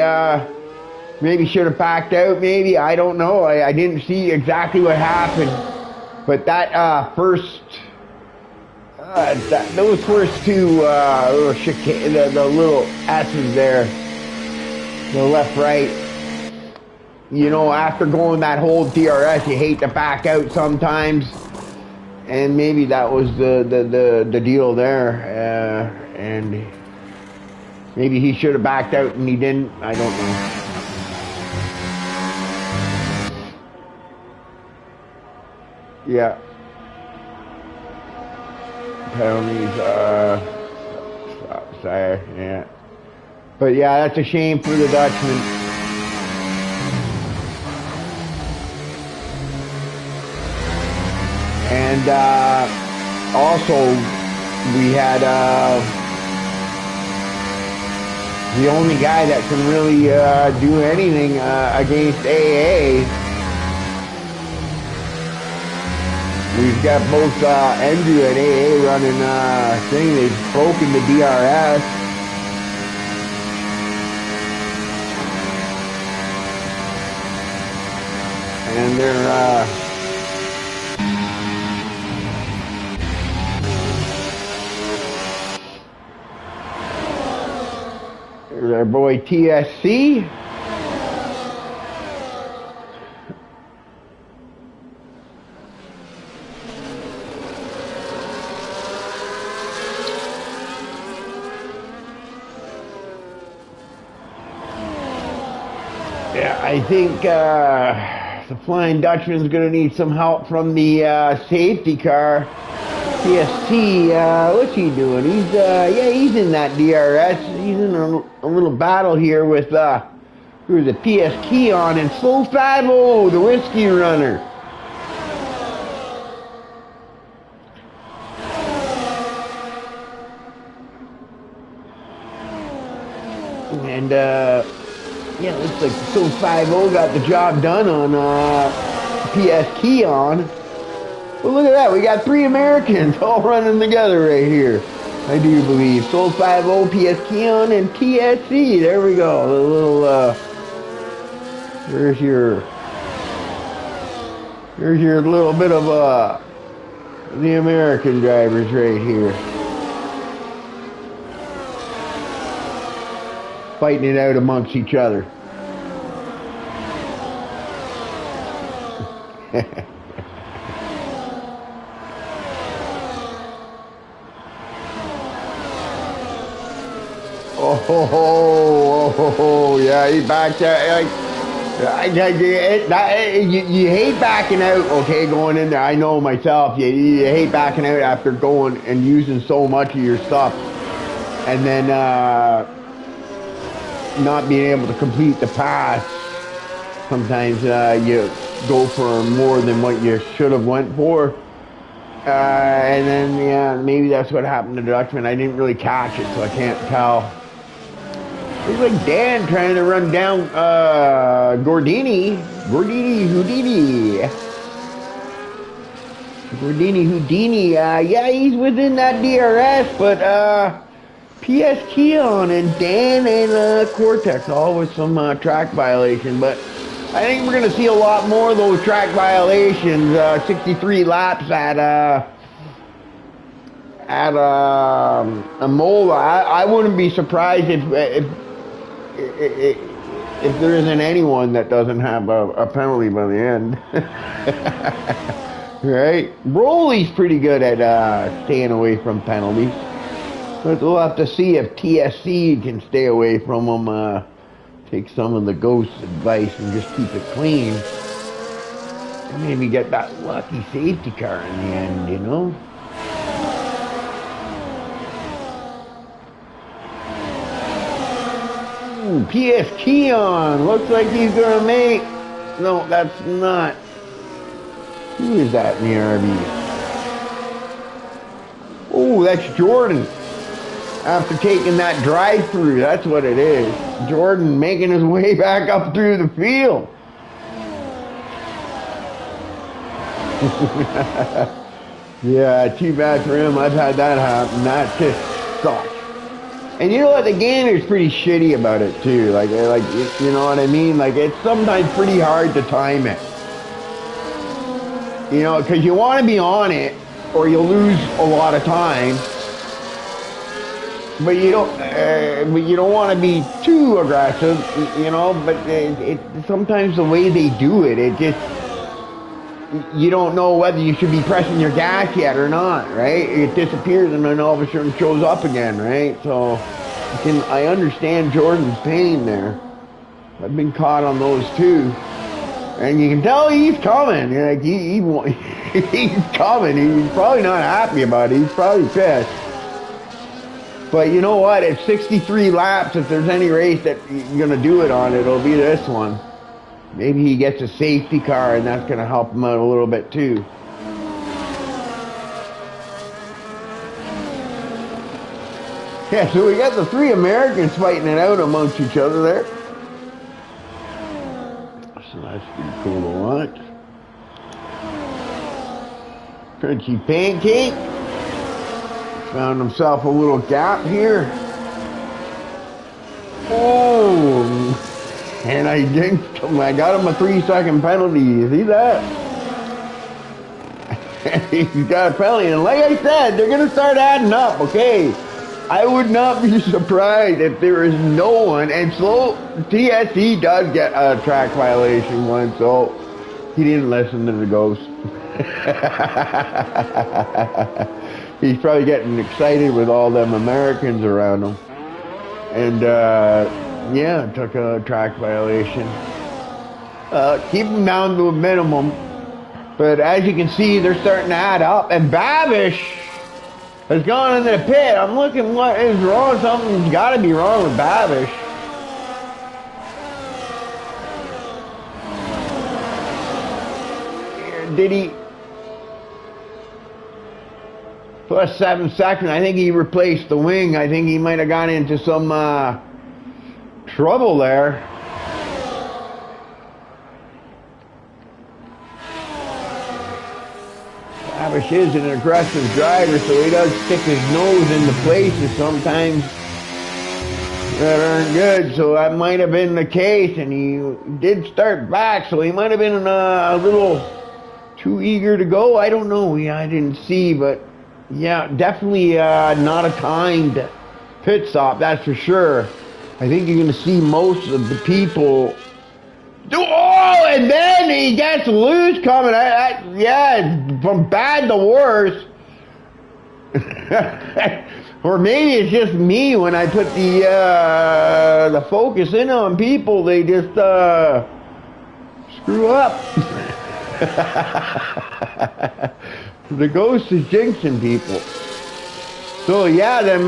Speaker 1: should have backed out. Maybe, I don't know. I didn't see exactly what happened. But that those first two little chicane, the little S's there, the left, right. You know, after going that whole DRS, you hate to back out sometimes, and maybe that was the deal there, and maybe he should have backed out and he didn't. I don't know. Yeah. Penalties, sorry, yeah. But yeah, that's a shame for the Dutchman. And also, we had The only guy that can really do anything against AA. We've got both Andrew and AA running thing. They've broken the DRS. And they're there's our boy TSC. Yeah, I think the Flying Dutchman's going to need some help from the safety car. PST, what's he doing? He's he's in that DRS. He's in a little battle here with who's it? PS Keon and Slow 5-0, the whiskey runner. And yeah, looks like Slow 5-0 got the job done on PS Keon. Well, look at that. We got 3 Americans all running together right here. I do believe. Soul 5-0, PS Keon, and TSC. There we go. The little, there's your little bit of, the American drivers right here. Fighting it out amongst each other. Oh, yeah, he backed out. You hate backing out, okay, going in there. I know myself. You hate backing out after going and using so much of your stuff. And then not being able to complete the pass. Sometimes you go for more than what you should have went for. And then, yeah, maybe that's what happened to Dutchman. I didn't really catch it, so I can't tell. It's like Dan trying to run down Gordini Houdini. Yeah, he's within that DRS, but PS Keon and Dan and Cortex, all with some track violation. But I think we're going to see a lot more of those track violations. 63 laps at Imola. I wouldn't be surprised if there isn't anyone that doesn't have a penalty by the end. Right? Broly's pretty good at staying away from penalties. But we'll have to see if TSC can stay away from them, take some of the ghost advice and just keep it clean. And maybe get that lucky safety car in the end, you know? Ooh, PS Keon, looks like he's gonna make... No, that's not. Who is that in the RV? Oh, that's Jordan. After taking that drive-through, that's what it is. Jordan making his way back up through the field. Yeah, too bad for him. I've had that happen. That just sucks. And you know what? The gamer's pretty shitty about it too. Like, you know what I mean? Like, it's sometimes pretty hard to time it. You know, because you want to be on it, or you'll lose a lot of time. But you don't want to be too aggressive, you know. But sometimes the way they do it, it just, you don't know whether you should be pressing your gas yet or not, right? It disappears and then all of a sudden shows up again, right? So I understand Jordan's pain there. I've been caught on those too, and you can tell he's coming. Like he's coming. He's probably not happy about it. He's probably pissed. But you know what? At 63 laps, if there's any race that you're going to do it on, it'll be this one. Maybe he gets a safety car, and that's going to help him out a little bit, too. Yeah, so we got the three Americans fighting it out amongst each other there. So that's pretty cool to watch. Crunchy pancake. Found himself a little gap here. Oh, and I dinked him. I got him a 3-second penalty. You see that? He's got a penalty. And like I said, they're going to start adding up, okay? I would not be surprised if there is no one. And so TSC does get a track violation once, so he didn't listen to the ghost. He's probably getting excited with all them Americans around him. And, yeah, took a track violation. Keep them down to a minimum. But as you can see, they're starting to add up. And Babish has gone into the pit. I'm looking what is wrong. Something's got to be wrong with Babish. Did he... Plus 7 seconds. I think he replaced the wing. I think he might have gone into some trouble there. Babish is an aggressive driver, so he does stick his nose into places sometimes that aren't good. So that might have been the case, and he did start back, so he might have been a little too eager to go. I don't know. I didn't see, but yeah, definitely not a timed pit stop, that's for sure. I think you're going to see most of the people do. Oh, and then he gets loose coming. Yeah, from bad to worse. Or maybe it's just me when I put the focus in on people. They just screw up. The ghost is jinxing people. So yeah, them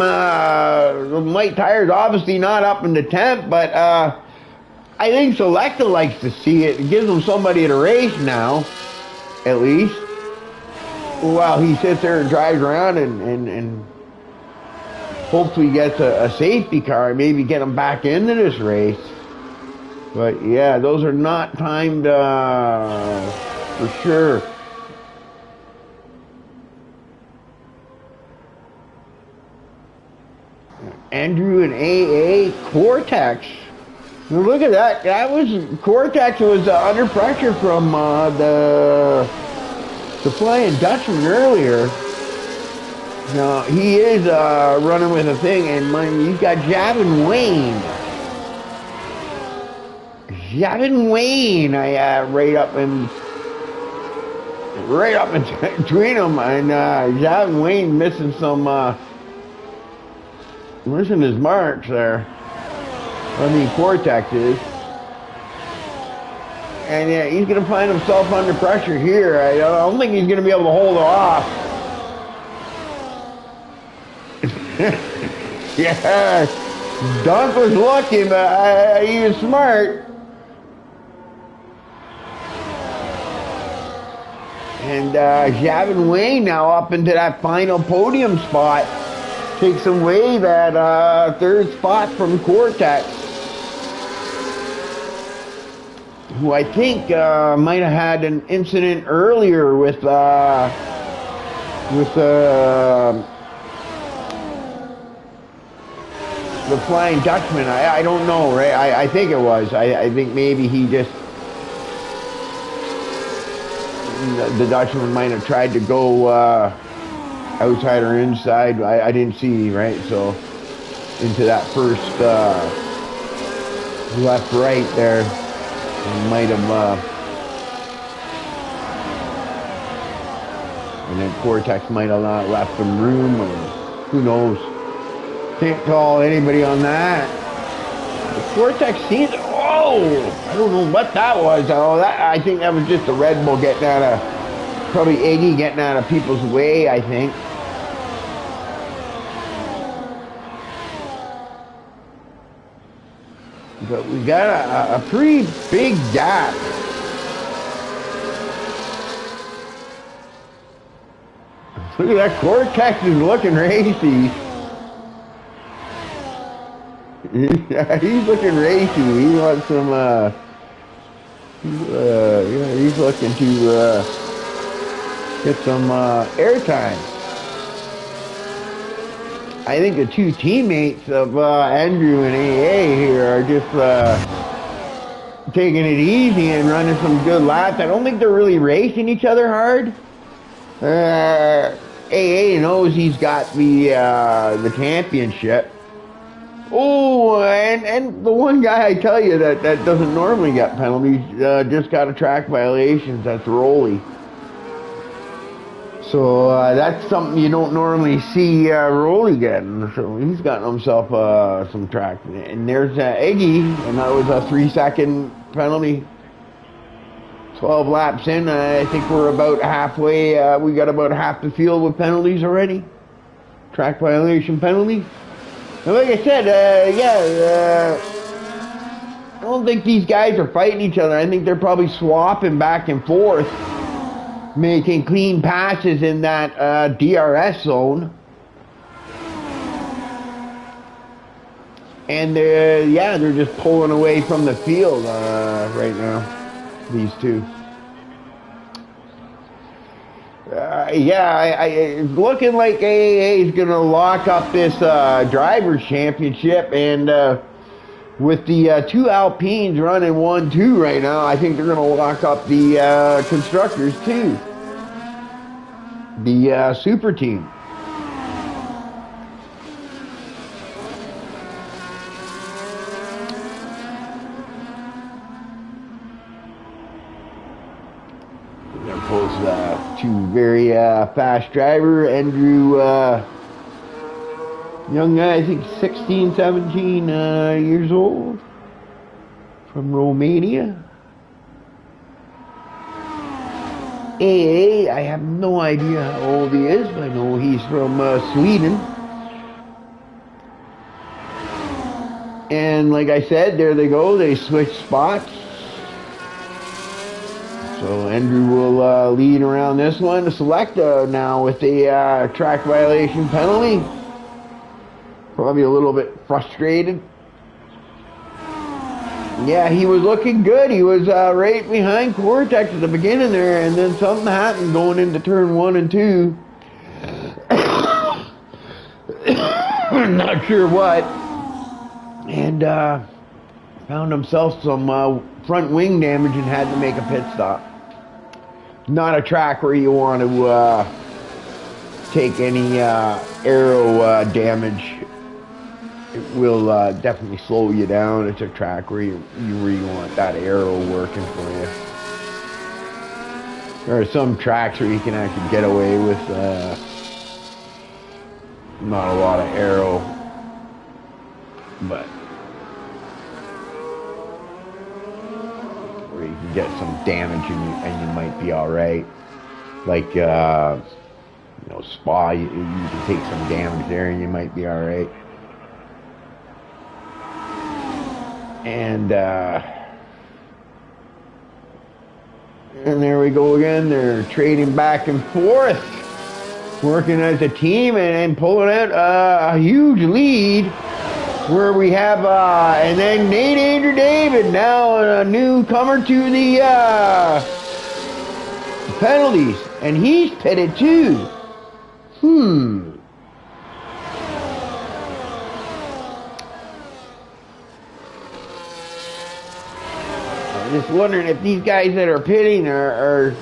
Speaker 1: white tires obviously not up in the 10th, but I think Selecta likes to see it. It gives them somebody to race now, at least. While he sits there and drives around and hopefully gets a safety car, maybe get him back into this race. But yeah, those are not timed for sure. Andrew and AA Cortex. Now look at that. That was Cortex was under pressure from the Flying Dutchman earlier. Now he is running with a thing, and he's got Javin Wayne. Javin Wayne, right up in between them, and Javin Wayne missing some. Missing his marks there. I mean, Cortex is. And yeah, he's going to find himself under pressure here. I don't think he's going to be able to hold it off. Yeah, Dunk was lucky, but he was smart. And Javin Wayne now up into that final podium spot. Takes away that third spot from Cortex, who I think might have had an incident earlier with the Flying Dutchman. I don't know, right? I think it was. I think maybe he just the Dutchman might have tried to go outside or inside. I didn't see, right? So into that first left right there, might have and then Cortex might have not left some room, or who knows. Can't call anybody on that. The Cortex seems, I don't know what that was. I think that was just a Red Bull getting out of, probably Iggy getting out of people's way, I think. But we got a pretty big gap. Look at that, Cortex is looking racy. He's looking racy. He wants some, yeah, he's looking to get some airtime. I think the two teammates of Andrew and AA here are just taking it easy and running some good laps. I don't think they're really racing each other hard. AA knows he's got the championship. Oh, and the one guy I tell you that doesn't normally get penalties just got a track violation. That's Rolly. So that's something you don't normally see Rolly getting. So he's gotten himself some track. And there's Eggy, and that was a 3-second penalty. 12 laps in. I think we're about halfway. We got about half the field with penalties already. Track violation penalty. And like I said, I don't think these guys are fighting each other. I think they're probably swapping back and forth, making clean passes in that DRS zone. And they're just pulling away from the field right now, these two. It's looking like AAA is going to lock up this Drivers' Championship, and with the two Alpines running 1-2 right now, I think they're going to lock up the Constructors too, the Super Team. Two very fast driver, Andrew, young guy, I think 16, 17 years old, from Romania. AA, I have no idea how old he is, but I know he's from Sweden. And like I said, there they go, they switch spots. So Andrew will lead around this one. Select now with the track violation penalty. Probably a little bit frustrated. Yeah, he was looking good. He was right behind Cortex at the beginning there, and then something happened going into turn 1 and 2. Not sure what. And found himself some front wing damage and had to make a pit stop. Not a track where you want to take any aero damage. It will definitely slow you down. It's a track where you want that aero working for you. There are some tracks where you can actually get away with not a lot of aero, but where you can get some damage and you might be all right. Like Spa, you can take some damage there and you might be all right. And there we go again. They're trading back and forth, working as a team and pulling out a huge lead. Where we have, and then Nate Andrew David, now a newcomer to the penalties, and he's pitted too. I'm just wondering if these guys that are pitting are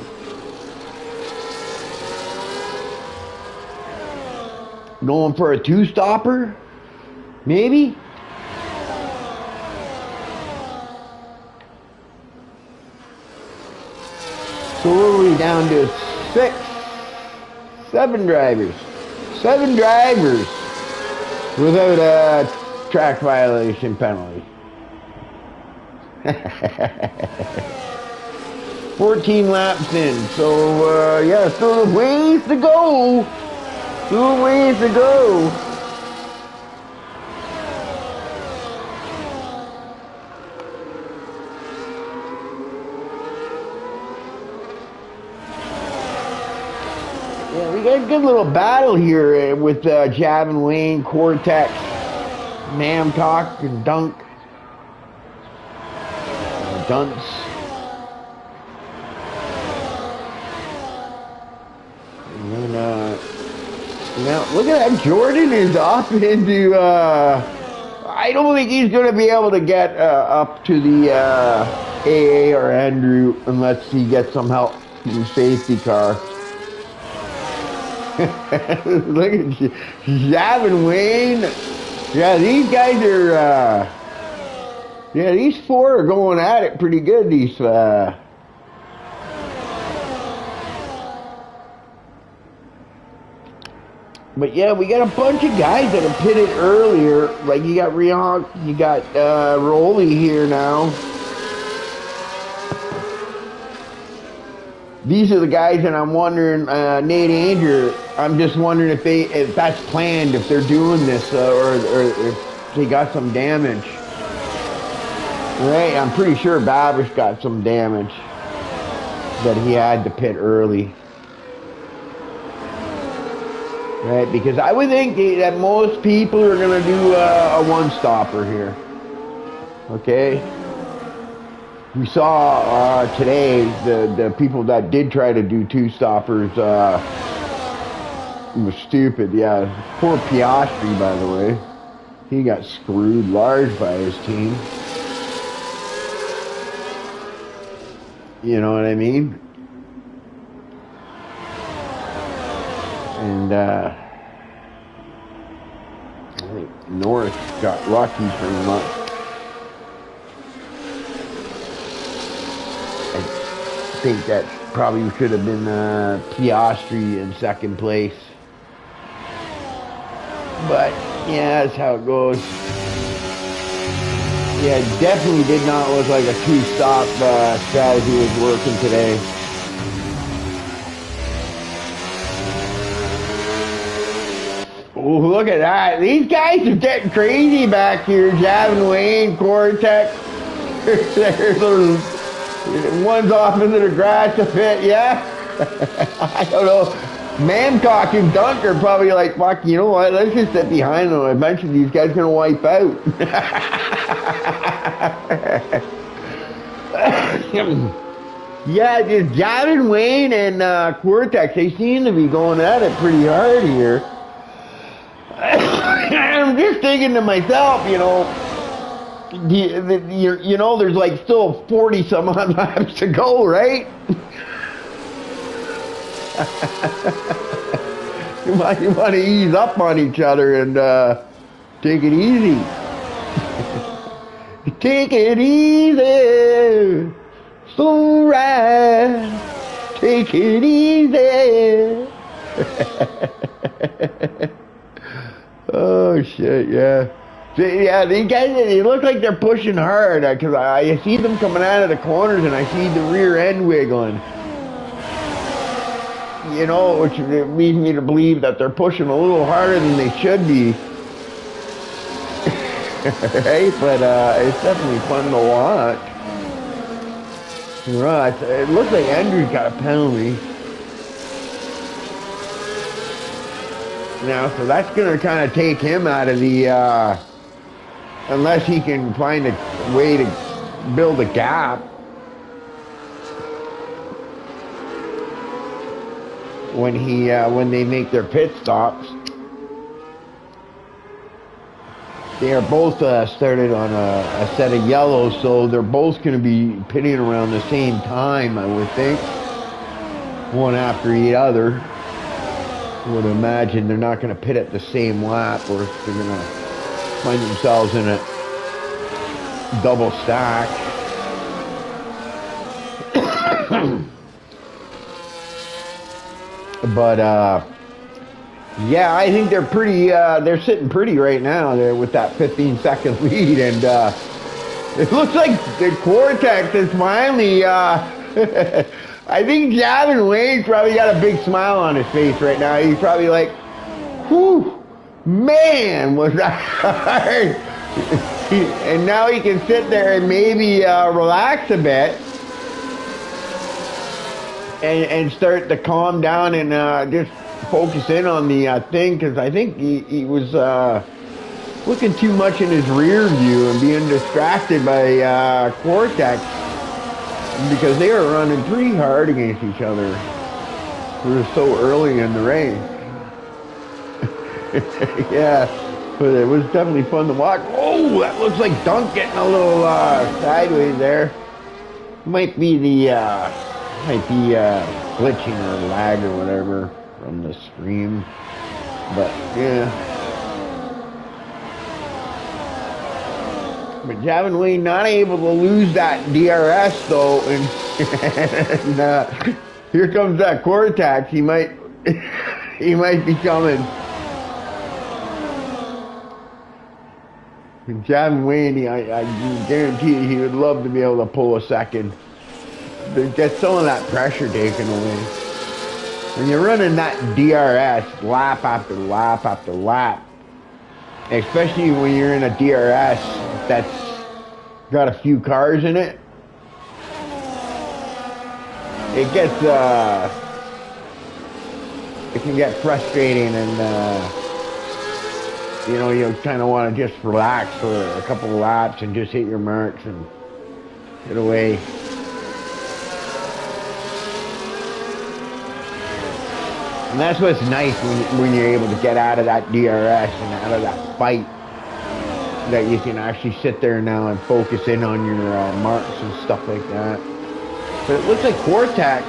Speaker 1: going for a two-stopper. Maybe? So what are we down to? 7 drivers. 7 drivers without a track violation penalty. 14 laps in. So, still a ways to go. Still a ways to go. We got a good little battle here with Javin Wayne, Cortex, Nam talk and dunk. Dunce. And then, now look at that. Jordan is up into, I don't think he's going to be able to get up to the AA or Andrew unless he gets some help from safety car. Look at Jav and Wayne. Yeah, these guys are, yeah, these four are going at it pretty good, these, but yeah, we got a bunch of guys that have pitted earlier. Like you got Rionk, you got Rolly here now. These are the guys that I'm wondering, Nate Andrew, I'm just wondering if that's planned, if they're doing this, or if they got some damage. Right, I'm pretty sure Babish got some damage that he had to pit early. Right, because I would think that most people are going to do a one-stopper here. Okay? We saw today the people that did try to do two-stoppers was stupid. Yeah, poor Piastri, by the way. He got screwed large by his team. You know what I mean? And I think Norris got lucky pretty much. I think that probably should have been Piastri in second place. But yeah, that's how it goes. Yeah, it definitely did not look like a two-stop strategy was working today. Oh, look at that. These guys are getting crazy back here. Javin Wayne, Cortex. One's off into the grass a bit, yeah? I don't know. Mancock and Dunk are probably like, fuck, you know what? Let's just sit behind them. Eventually these guys are going to wipe out. Yeah, just Javin Wayne and Cortex, they seem to be going at it pretty hard here. I'm just thinking to myself, you know, you know, there's like still 40 some odd laps to go, right? You might want to ease up on each other and take it easy. Take it easy, slow ride. Take it easy. Oh shit, yeah. Yeah, these guys, they look like they're pushing hard, because I see them coming out of the corners and I see the rear end wiggling. You know, which leads me to believe that they're pushing a little harder than they should be. Right? But it's definitely fun to watch. Right, it looks like Andrew's got a penalty. Now, so that's going to kind of take him out of the, unless he can find a way to build a gap. When they make their pit stops. They are both started on a set of yellows, so they're both going to be pitting around the same time, I would think. One after the other. I would imagine they're not going to pit at the same lap, or they're going to find themselves in a double stack. But yeah, I think they're pretty. They're sitting pretty right now. There with that 15-second lead, and it looks like the Cortex is finally. I think Javin Wayne's probably got a big smile on his face right now. He's probably like, "Whew, man, was that hard?" And now he can sit there and maybe relax a bit. And start to calm down and just focus in on the thing, because I think he was looking too much in his rear view and being distracted by Cortex because they were running pretty hard against each other. We were so early in the race. Yeah, but it was definitely fun to watch. Oh, that looks like Dunk getting a little sideways there. Might be glitching or lag or whatever from the stream, but yeah. But Javin Wayne not able to lose that DRS though, and, here comes that Cortex. He might he might be coming. And Javin Wayne, I guarantee you, he would love to be able to pull a second. Get some of that pressure taken away. When you're running that DRS lap after lap after lap, especially when you're in a DRS that's got a few cars in it, it can get frustrating, and you know, you kind of want to just relax for a couple of laps and just hit your marks and get away. And that's what's nice when you're able to get out of that DRS and out of that fight, that you can actually sit there now and focus in on your marks and stuff like that. But it looks like Cortex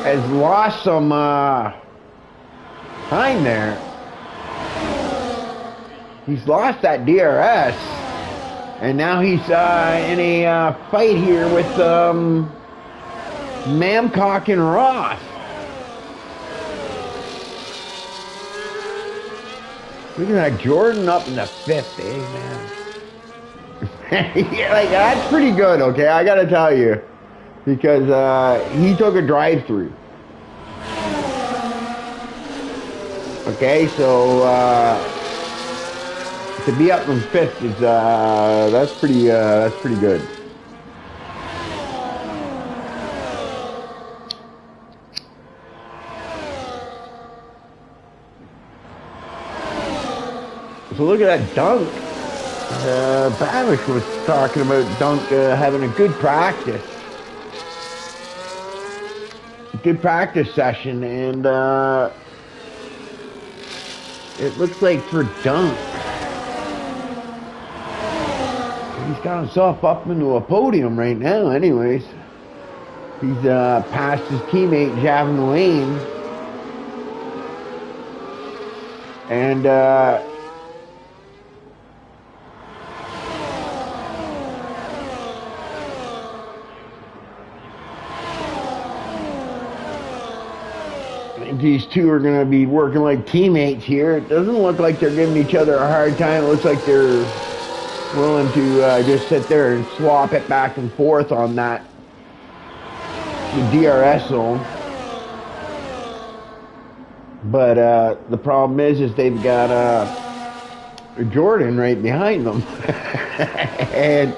Speaker 1: has lost some time there. He's lost that DRS, and now he's in a fight here with Mamcock and Ross. Look at that, Jordan up in the 5th, man. Like, that's pretty good, okay? I gotta tell you, because he took a drive-through. Okay, so to be up in 5th is that's pretty good. So look at that Dunk. Babish was talking about Dunk having a good practice session, and it looks like for Dunk, he's got himself up into a podium right now anyways. He's passed his teammate Javin Wayne, and these two are going to be working like teammates here. It doesn't look like they're giving each other a hard time. It looks like they're willing to just sit there and swap it back and forth on the DRS zone. But the problem is they've got Jordan right behind them. And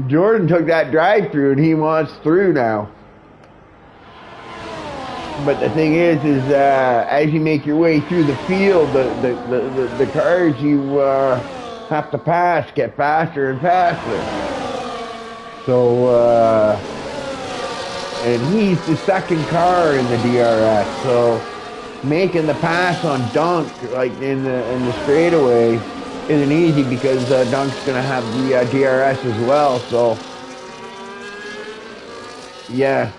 Speaker 1: Jordan took that drive-through and he wants through now. But the thing is as you make your way through the field, the cars you have to pass get faster and faster. So, and he's the second car in the DRS, so making the pass on Dunk, like in the straightaway, isn't easy because Dunk's going to have the DRS as well, so, yeah.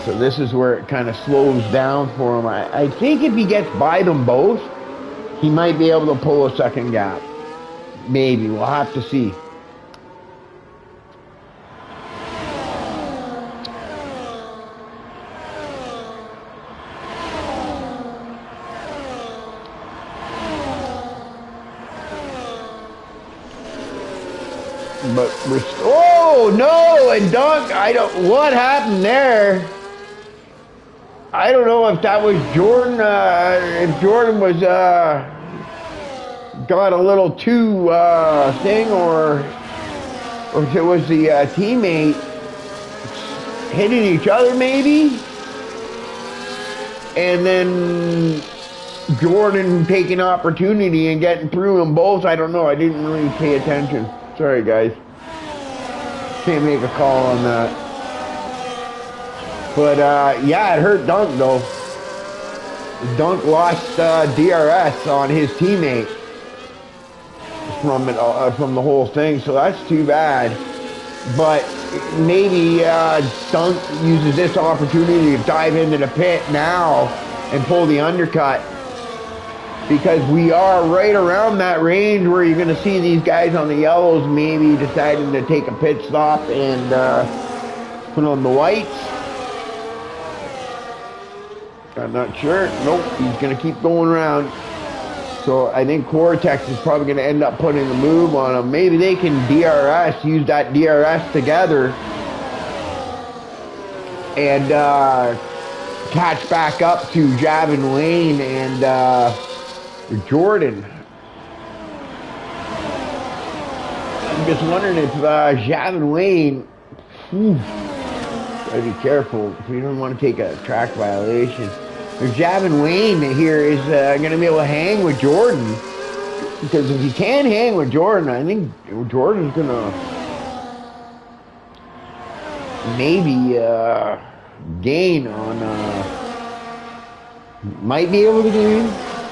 Speaker 1: So this is where it kind of slows down for him. I think if he gets by them both, he might be able to pull a second gap. Maybe. We'll have to see. But oh no, and Dunk, what happened there? I don't know if that was Jordan, if Jordan was, got a little too, thing, or if it was the, teammate hitting each other, maybe? And then Jordan taking opportunity and getting through them both. I don't know. I didn't really pay attention. Sorry, guys. Can't make a call on that. But, yeah, it hurt Dunk, though. Dunk lost DRS on his teammate from the whole thing, so that's too bad. But maybe Dunk uses this opportunity to dive into the pit now and pull the undercut, because we are right around that range where you're going to see these guys on the yellows maybe deciding to take a pit stop and put on the whites. I'm not sure. Nope, he's going to keep going around. So I think Cortex is probably going to end up putting a move on him. Maybe they can use that DRS together and catch back up to Javin Lane and Jordan. I'm just wondering if Javin Lane, gotta be careful if we don't want to take a track violation. If Javin Lane here is going to be able to hang with Jordan, because if he can hang with Jordan, I think Jordan's going to maybe gain on, might be able to gain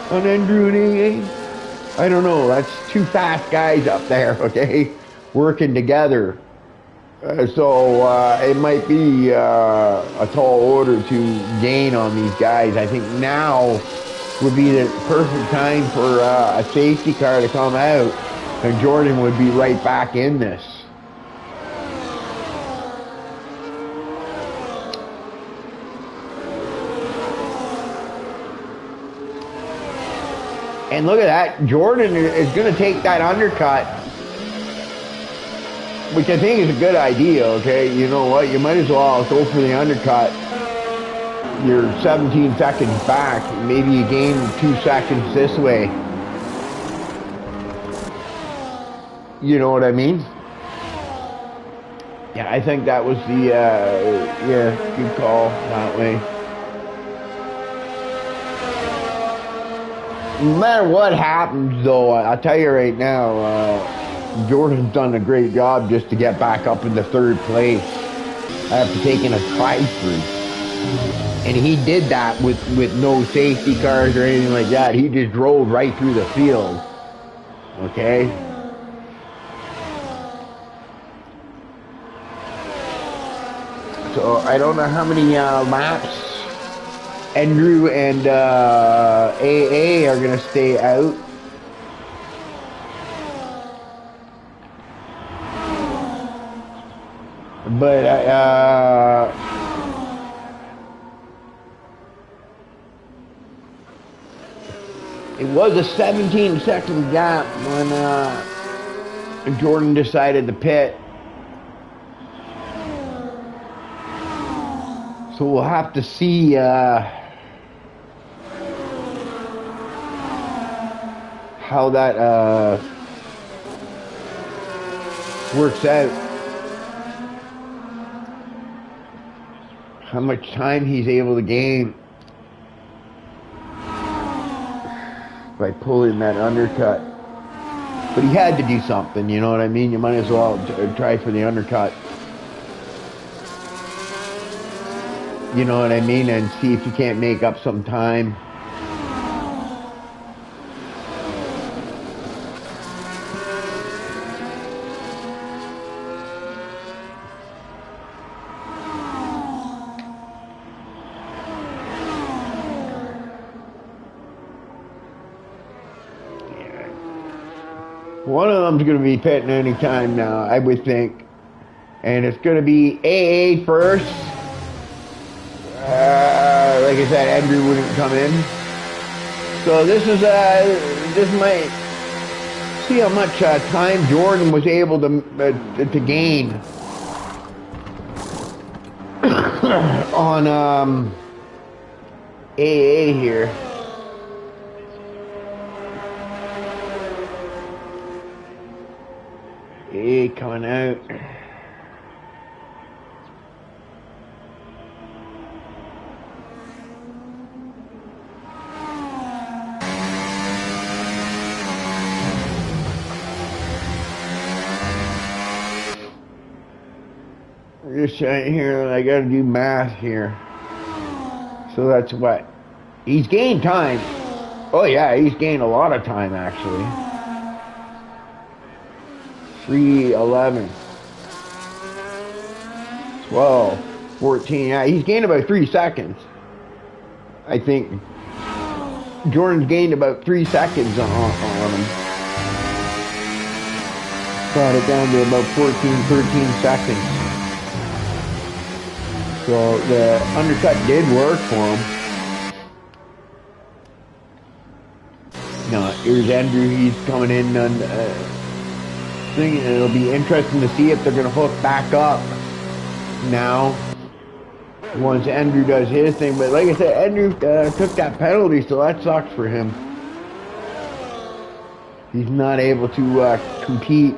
Speaker 1: on Andrew and AA. I don't know. That's two fast guys up there, okay, working together. So it might be a tall order to gain on these guys. I think now would be the perfect time for a safety car to come out, and Jordan would be right back in this. And look at that, Jordan is going to take that undercut, which I think is a good idea, okay? You know what? You might as well go for the undercut. You're 17 seconds back. Maybe you gain 2 seconds this way. You know what I mean? Yeah, I think that was the, yeah, good call that way. No matter what happens, though, I'll tell you right now, Jordan's done a great job just to get back up into third place after taking a try-through. And he did that with no safety cars or anything like that. He just drove right through the field. Okay? So I don't know how many laps Andrew and AA are going to stay out. But it was a 17-second gap when Jordan decided to pit. So we'll have to see how that works out. How much time he's able to gain by pulling that undercut. But he had to do something, you know what I mean? You might as well try for the undercut. You know what I mean? And see if you can't make up some time. One of them's going to be pitting any time now, I would think. And it's going to be AA first. Like I said, Andrew wouldn't come in. So this is, this might, see how much time Jordan was able to gain on AA here. AA coming out. just trying here. I gotta do math here. So that's what? He's gained time. Oh yeah, he's gained a lot of time actually. 3:11, 12, 14. Yeah, he's gained about 3 seconds. I think Jordan's gained about 3 seconds on him. Brought it down to about 14, 13 seconds. So the undercut did work for him. Now here's Andrew. He's coming in on thing. It'll be interesting to see if they're going to hook back up now once Andrew does his thing. But like I said, Andrew took that penalty, so that sucks for him. He's not able to compete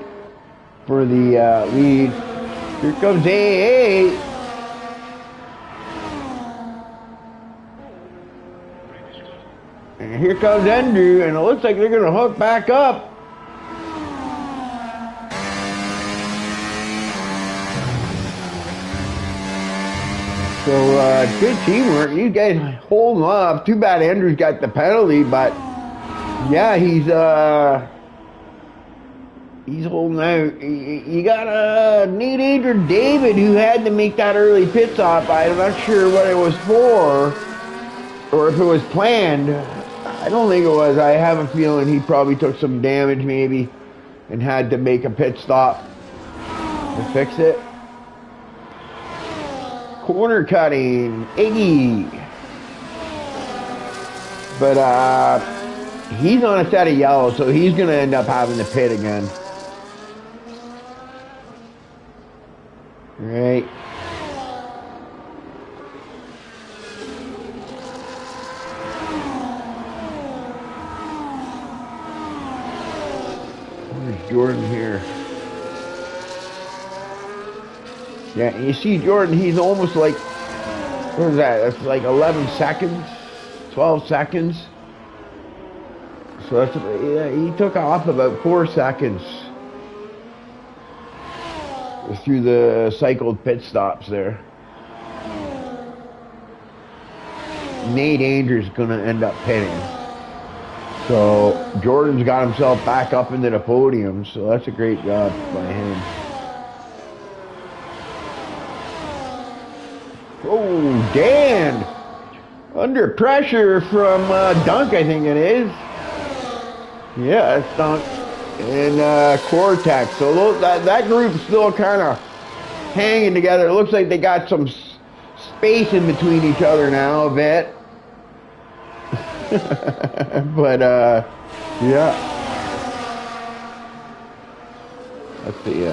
Speaker 1: for the lead. Here comes AA. And here comes Andrew, and it looks like they're going to hook back up. So, good teamwork. You guys holding up. Too bad Andrew's got the penalty, but yeah, he's holding out. You got Nate Adrian David, who had to make that early pit stop. I'm not sure what it was for, or if it was planned. I don't think it was. I have a feeling he probably took some damage maybe and had to make a pit stop to fix it. Corner cutting, Iggy. But he's on a set of yellow, so he's going to end up having to pit again. Right. Where's Jordan here? Yeah, and you see Jordan, he's almost like, what is that? That's like 11 seconds, 12 seconds. So that's, yeah, he took off about 4 seconds through the cycled pit stops there. Nate Andrews is going to end up pitting. So Jordan's got himself back up into the podium, so that's a great job by him. Oh, Dan! Under pressure from Dunk, I think it is. Yeah, that's Dunk. And Cortex. So that group's still kind of hanging together. It looks like they got some space in between each other now a bit. But, yeah. Let's see,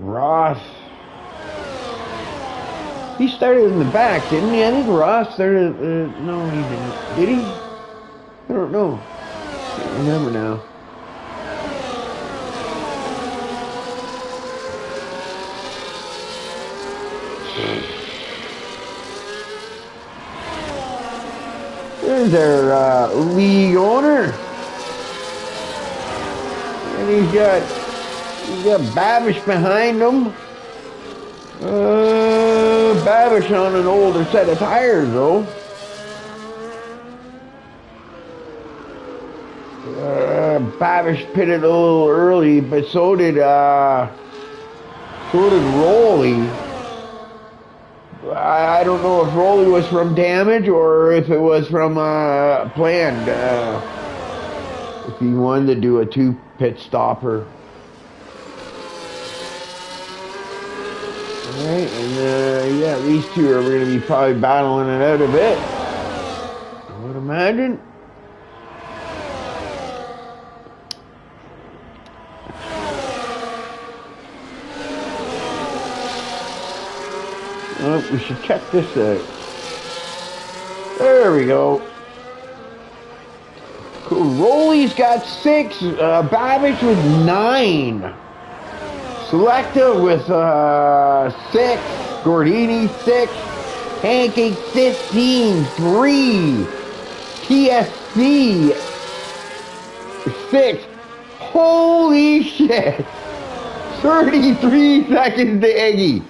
Speaker 1: Ross. He started in the back, didn't he? I think Ross started, no he didn't. Did he? I don't know. Can't remember now. There's our league owner. And he's got Babish behind him. Babish on an older set of tires, though. Babish pitted a little early, but so did Rolly. I don't know if Rolly was from damage or if it was from planned. If he wanted to do a 2-pit stopper. Alright, and yeah, these two are going to be probably battling it out a bit, I would imagine. Oh, we should check this out. There we go. Cool. Rolly's got 6, Babish with 9. Selecta with 6, Gordini 6, Pancake 15, 3, TSC 6. Holy shit! 33 seconds to Iggy.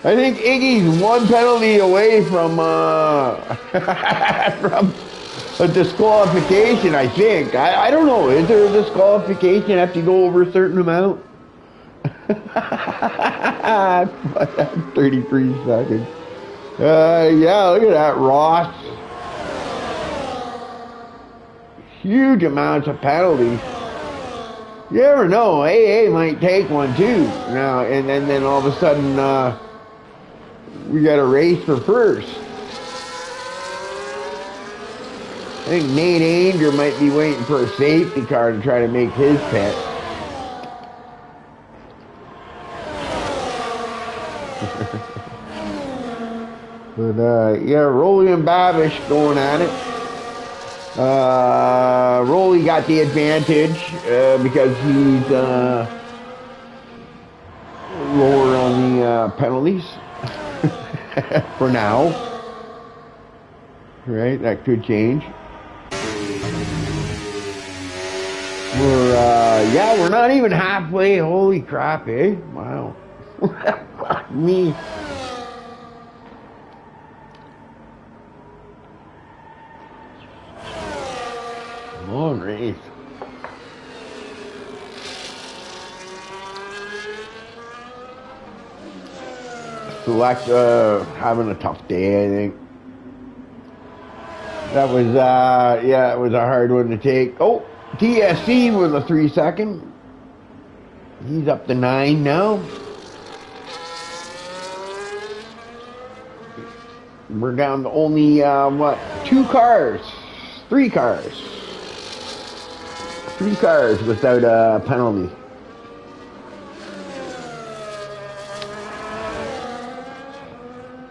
Speaker 1: I think Iggy's one penalty away from from a disqualification, I think. I don't know. Is there a disqualification after you go over a certain amount? 33 seconds. Yeah, look at that, Ross. Huge amounts of penalties. You never know. AA might take one too. Now and then all of a sudden we got a race for first. I think Nate Anger might be waiting for a safety car to try to make his pit. But yeah, Rolly and Babish going at it. Rolly got the advantage because he's lower on the penalties for now. Right, that could change. We're not even halfway. Holy crap, eh? Wow. Fuck me. Long race. Select having a tough day, I think. That was yeah, it was a hard one to take. Oh, TSC with a 3 second. He's up to 9 now. We're down to only what, 2 cars, 3 cars. 3 cars without a penalty.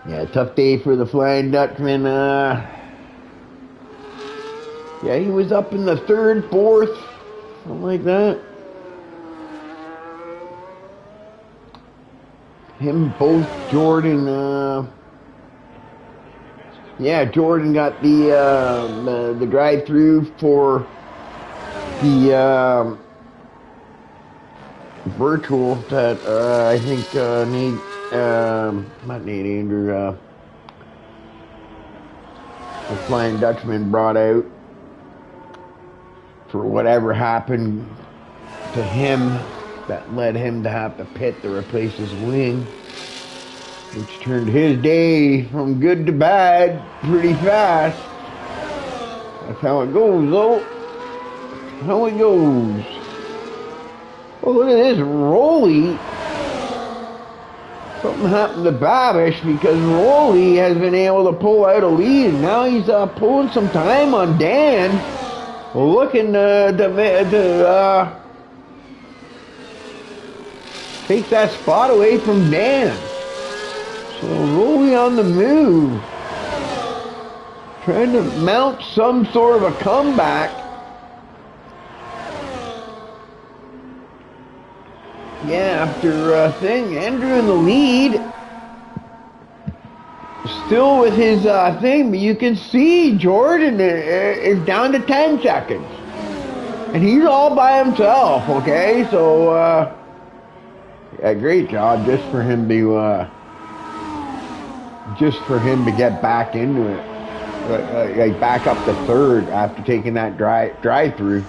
Speaker 1: Yeah, tough day for the Flying Dutchman. Yeah, he was up in the 3rd, 4th, something like that. Him, both, Jordan. Yeah, Jordan got the drive-through for the virtual that I think not Nate Anger, the Flying Dutchman brought out for whatever happened to him that led him to have to pit to replace his wing, which turned his day from good to bad pretty fast. That's how it goes, though. How it goes. Oh, look at this, Rolly. Something happened to Babish because Rolly has been able to pull out a lead, and now he's pulling some time on Dan, looking to take that spot away from Dan. So Rolly on the move, trying to mount some sort of a comeback. Yeah, after thing, Andrew in the lead, still with his thing, but you can see Jordan is down to 10 seconds, and he's all by himself. Okay, so yeah, great job just for him to get back into it, like back up to 3rd after taking that drive-through.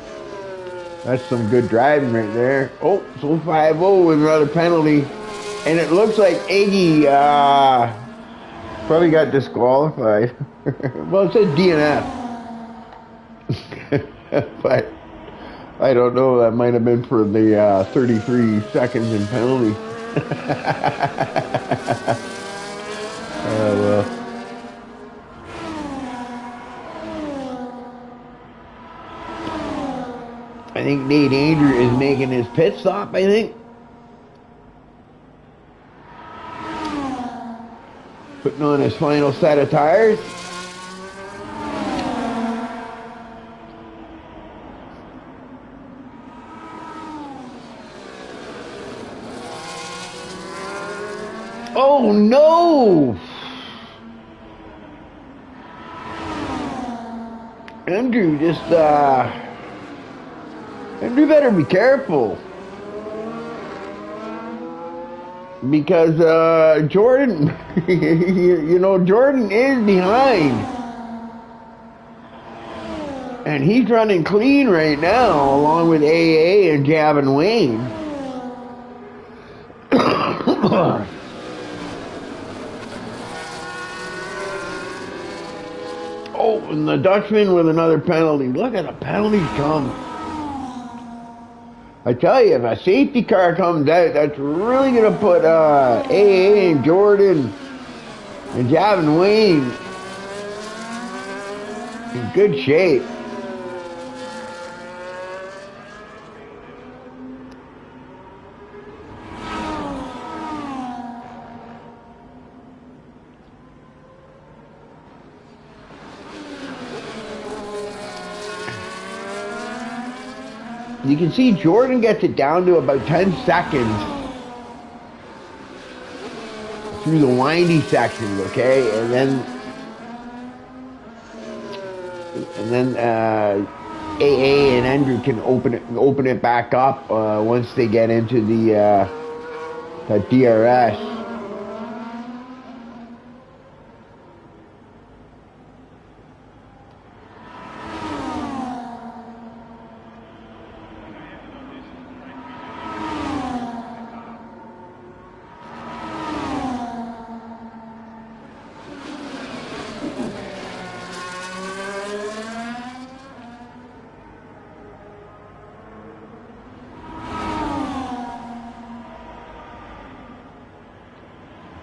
Speaker 1: That's some good driving right there. Oh, so 5-0 with another penalty. And it looks like Iggy probably got disqualified. Well, it says DNF. But I don't know. That might have been for the 33 seconds in penalty. Oh, well. I think Nate Anger is making his pit stop, I think. Putting on his final set of tires. Oh no! Andrew just And you better be careful. Because Jordan, you know, Jordan is behind. And he's running clean right now, along with AA and Gavin Wayne. Oh, and the Dutchman with another penalty. Look at the penalties come. I tell you, if a safety car comes out, that's really going to put AA and Jordan and Gavin Wayne in good shape. You can see Jordan gets it down to about 10 seconds through the windy sections, okay? And then AA and Andrew can open it back up once they get into the DRS.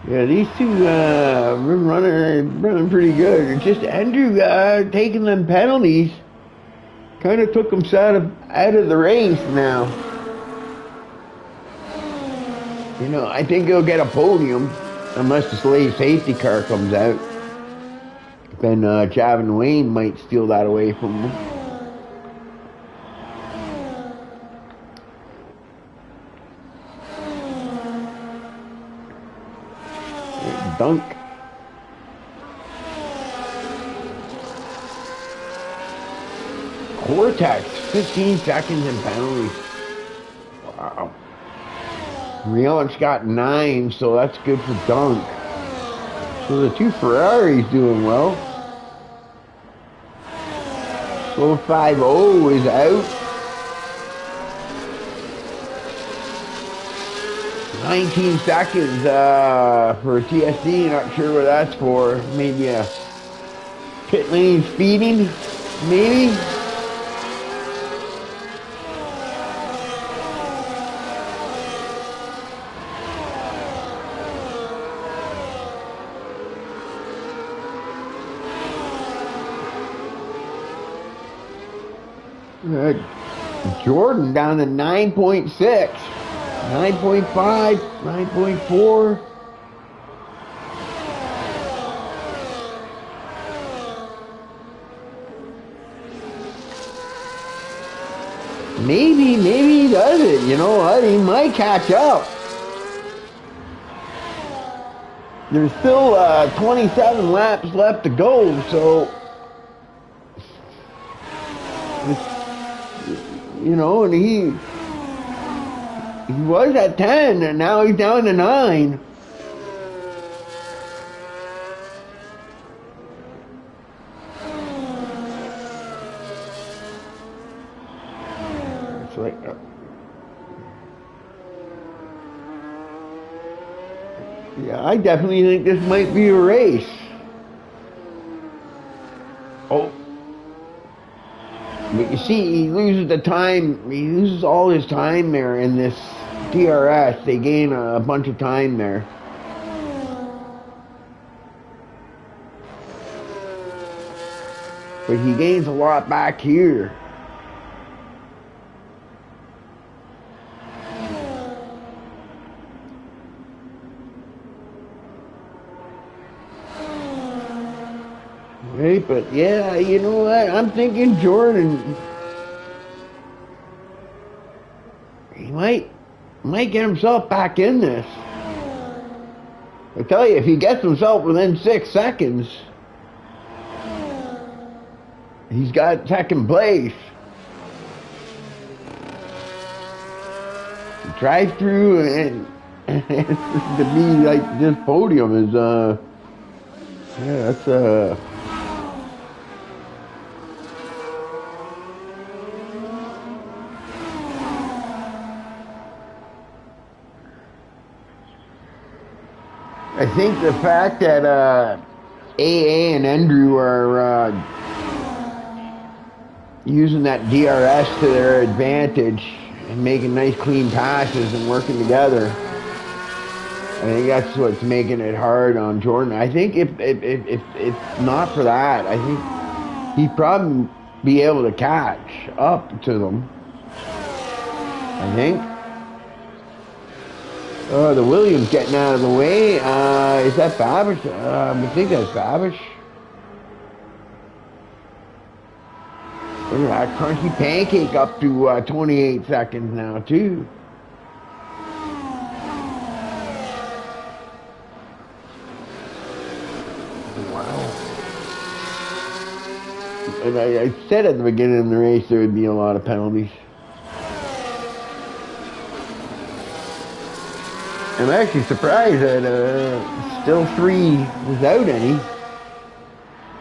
Speaker 1: Yeah, these two running pretty good. It's just Andrew taking them penalties kind of took him out of the race now. You know, I think he'll get a podium unless the slave safety car comes out. Then Gavin Wayne might steal that away from him. Dunk. Cortex, 15 seconds in penalties. Wow. Rion's got 9, so that's good for Dunk. So the two Ferraris doing well. So 5-0 is out. 19 seconds for a TSD, not sure what that's for. Maybe a pit lane speeding, maybe? Jordan down to 9.6, 9.5, 9.4. Maybe he does it, you know what? He might catch up. There's still 27 laps left to go, so you know, and he was at 10, and now he's down to 9. It's like, yeah, I definitely think this might be a race. Oh. But you see, he loses the time, he loses all his time there in this DRS. They gain a bunch of time there. But he gains a lot back here. Right, but yeah, you know what? I'm thinking Jordan. He might get himself back in this. I tell you, if he gets himself within 6 seconds, he's got second place. drive through and to me, like, this podium is, yeah, that's, I think the fact that AA and Andrew are using that DRS to their advantage and making nice clean passes and working together, I think that's what's making it hard on Jordan. I think if not for that, I think he'd probably be able to catch up to them. I think. The Williams getting out of the way. Is that Babish? I think that's Babish. Look at that crunchy pancake up to 28 seconds now, too. Wow. And I said at the beginning of the race there would be a lot of penalties. I'm actually surprised that still 3 without any.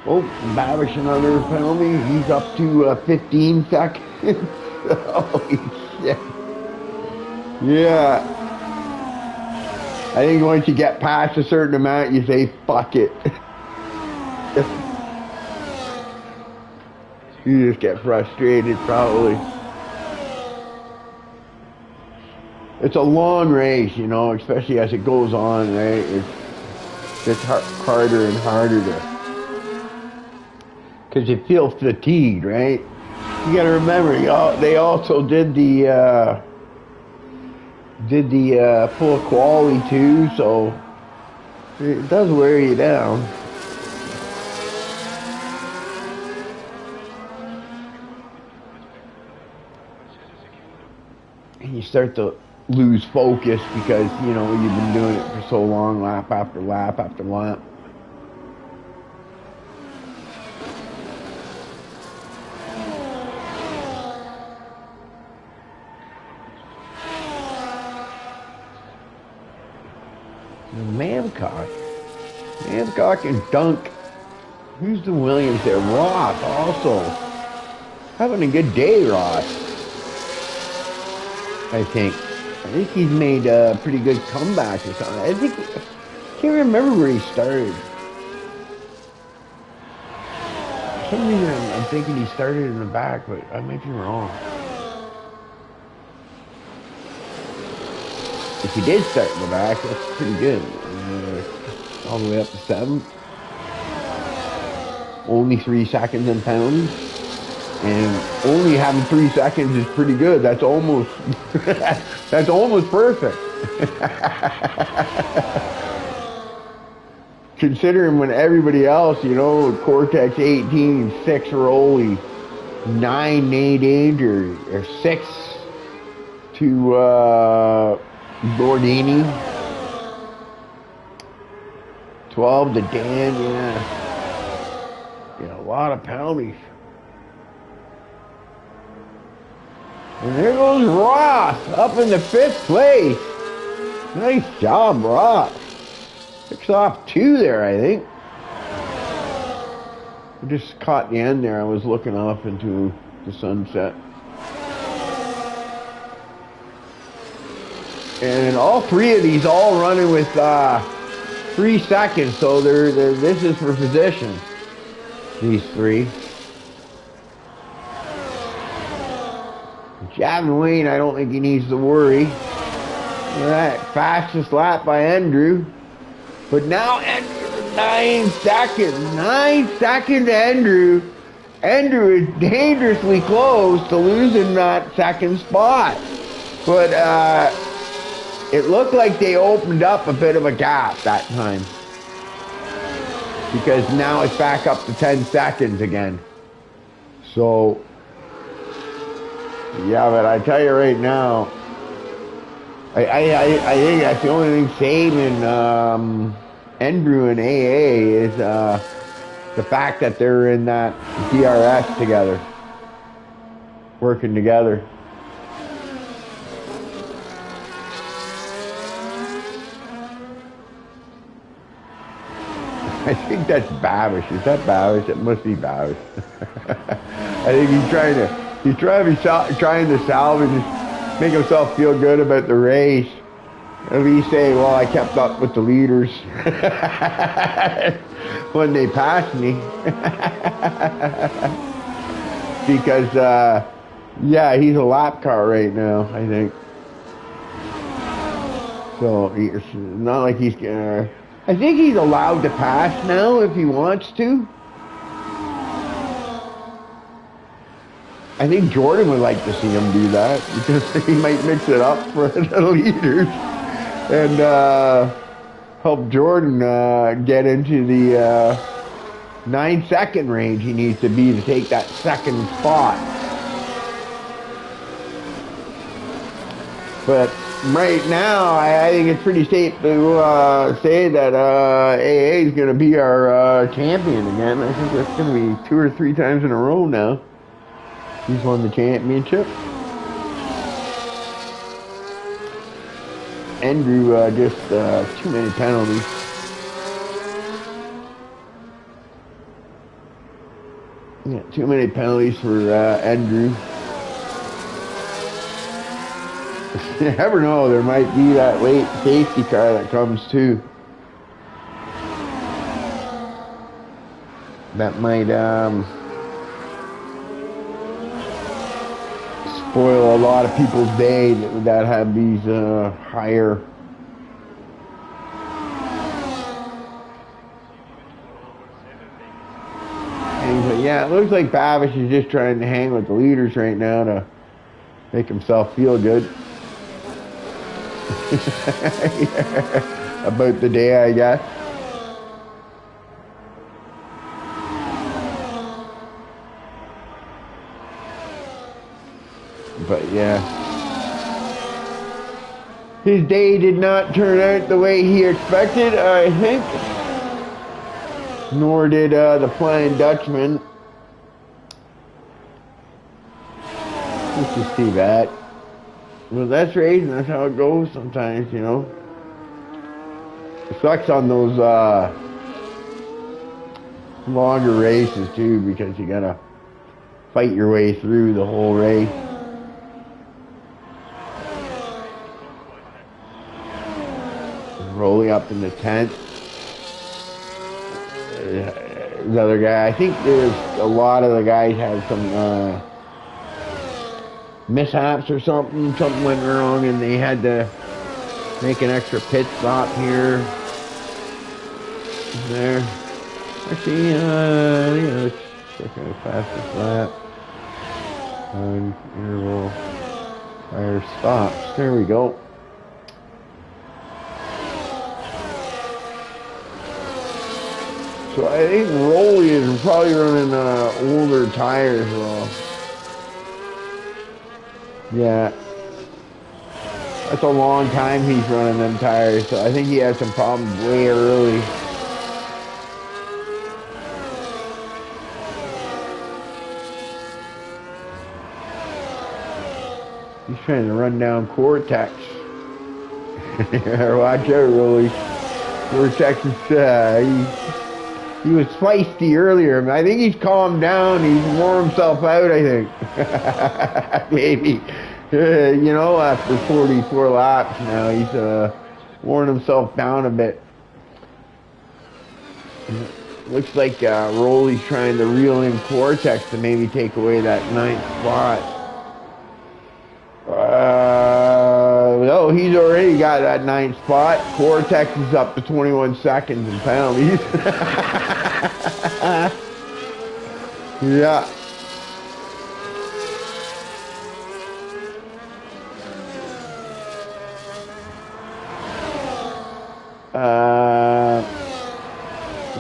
Speaker 1: Oh, Babish another penalty. He's up to 15 seconds. Holy shit. Yeah. I think once you get past a certain amount, you say, fuck it. You just get frustrated, probably. It's a long race, you know, especially as it goes on, right? It gets harder and harder because you feel fatigued, right? You got to remember, they also did the full quality too, so it does wear you down. And you start to lose focus because, you know, you've been doing it for so long, lap after lap after lap. Mamcock and Dunk. Who's the Williams there? Ross also. Having a good day, Ross. I think he's made a pretty good comeback or something. I can't remember where he started. For some reason I'm thinking he started in the back, but I might be wrong. If he did start in the back, that's pretty good. All the way up to 7th. Only 3 seconds in penalties. And only having 3 seconds is pretty good. That's almost that's almost perfect. Considering when everybody else, you know, Cortex 18, 6 Rowley, 9 Nate Danger, or 6 to Bordini, 12 to Dan, yeah, a lot of penalties. And there goes Ross up in the 5th place. Nice job, Ross. Picks off 2 there, I think. I just caught the end there. I was looking off into the sunset. And all 3 of these all running with 3 seconds, so this is for position. These 3. Gavin Wayne, I don't think he needs to worry. Look at that, fastest lap by Andrew. But now Andrew, 9 seconds. 9 seconds, Andrew. Andrew is dangerously close to losing that 2nd spot. But it looked like they opened up a bit of a gap that time. Because now it's back up to 10 seconds again. So, yeah, but I tell you right now, I think that's the only thing saving Andrew and AA is the fact that they're in that DRS together, working together. I think that's Babish. Is that Babish? It must be Babish. I think he's trying to salvage, make himself feel good about the race. At least say, well, I kept up with the leaders when they passed me. Because, yeah, he's a lap car right now, I think. So it's not like he's gonna. I think he's allowed to pass now if he wants to. I think Jordan would like to see him do that because he might mix it up for the leaders and help Jordan get into the 9-second range he needs to be to take that second spot. But right now, I think it's pretty safe to say that AA is going to be our champion again. I think that's going to be 2 or 3 times in a row now. He's won the championship. Andrew just too many penalties. Yeah, too many penalties for Andrew. You never know, there might be that late safety car that comes too. That might spoil a lot of people's day that have these higher. But yeah, it looks like Babish is just trying to hang with the leaders right now to make himself feel good. About the day, I guess. But yeah, his day did not turn out the way he expected, I think. Nor did the Flying Dutchman. Let's just see that. Well, that's racing. That's how it goes sometimes, you know. It sucks on those longer races too, because you gotta fight your way through the whole race. Rolling up in the 10th. The other guy, I think there's a lot of the guys had some mishaps or something. Something went wrong and they had to make an extra pit stop here. There. Actually, let's check out fastest lap. Interval. Fire stops. There we go. So I think Rolly is probably running older tires though. Yeah. That's a long time he's running them tires, so I think he had some problems way early. He's trying to run down Cortex. Watch out, Rolly. Cortex is, he was feisty earlier. I think he's calmed down. He's worn himself out, I think. Maybe. You know, after 44 laps now, he's worn himself down a bit. Looks like Rolly's trying to reel in Cortex to maybe take away that 9th spot. No, he's already got that 9th spot. Cortex is up to 21 seconds in penalties. Yeah.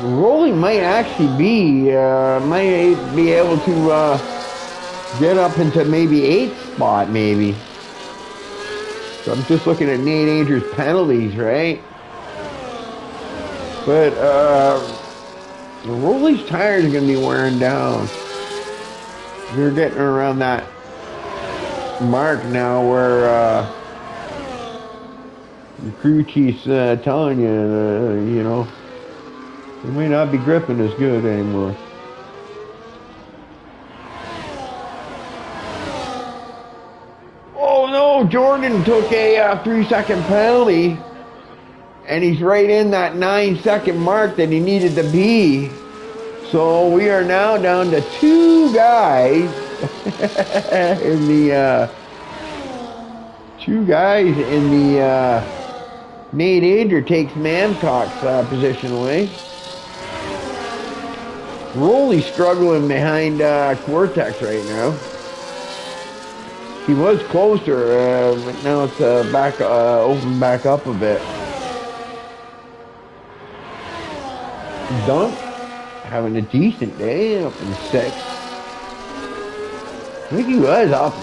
Speaker 1: Rolling might actually be able to get up into maybe 8th spot, maybe. So I'm just looking at Nate Andrews' penalties, right? But Rolly's tires are going to be wearing down. They're getting around that mark now where the crew chief's telling you, you know, He may not be gripping as good anymore. Oh no, Jordan took a 3-second penalty. And he's right in that 9-second mark that he needed to be. So we are now down to 2 guys in the Nate Ager takes Mamcock's position away. Rolly struggling behind Cortex right now. He was closer, but now it's opened back up a bit. Dunk having a decent day, up in 6th. I think he was up.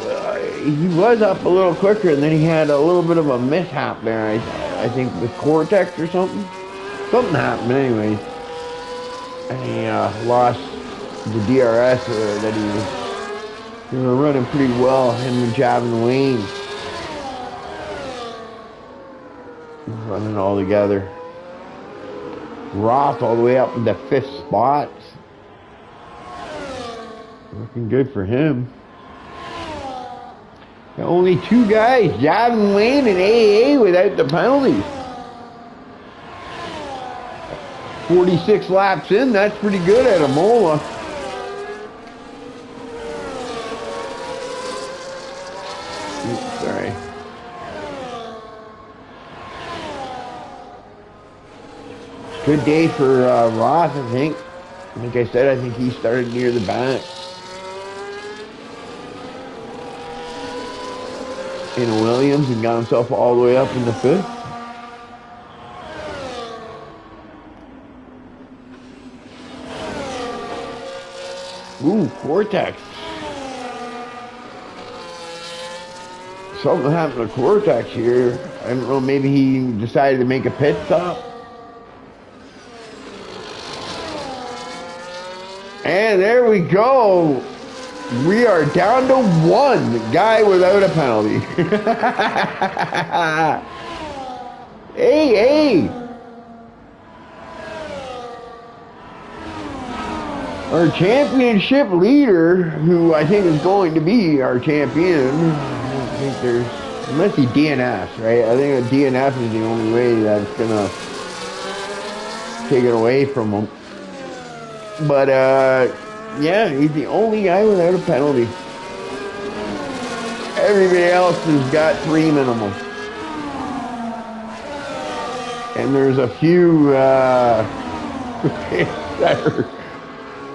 Speaker 1: He was up a little quicker, and then he had a little bit of a mishap there. I think with Cortex or something. Something happened, anyways. And he lost the DRS that he was running pretty well. Him and Javin Wayne running all together. Roth all the way up in the 5th spot. Looking good for him. Only 2 guys, Javin Wayne and AA, without the penalties. 46 laps in, that's pretty good at Imola. Oops, sorry. Good day for Roth, I think. Like I said, I think he started near the back. In Williams and got himself all the way up in the 5th. Ooh, Cortex. Something happened to Cortex here. I don't know, maybe he decided to make a pit stop. And there we go. We are down to 1 guy without a penalty. Hey. Our championship leader, who I think is going to be our champion. I don't think there's, unless he DNFs, right? I think a DNF is the only way that's gonna take it away from him. But yeah, he's the only guy without a penalty. Everybody else has got 3 minimum. And there's a few that are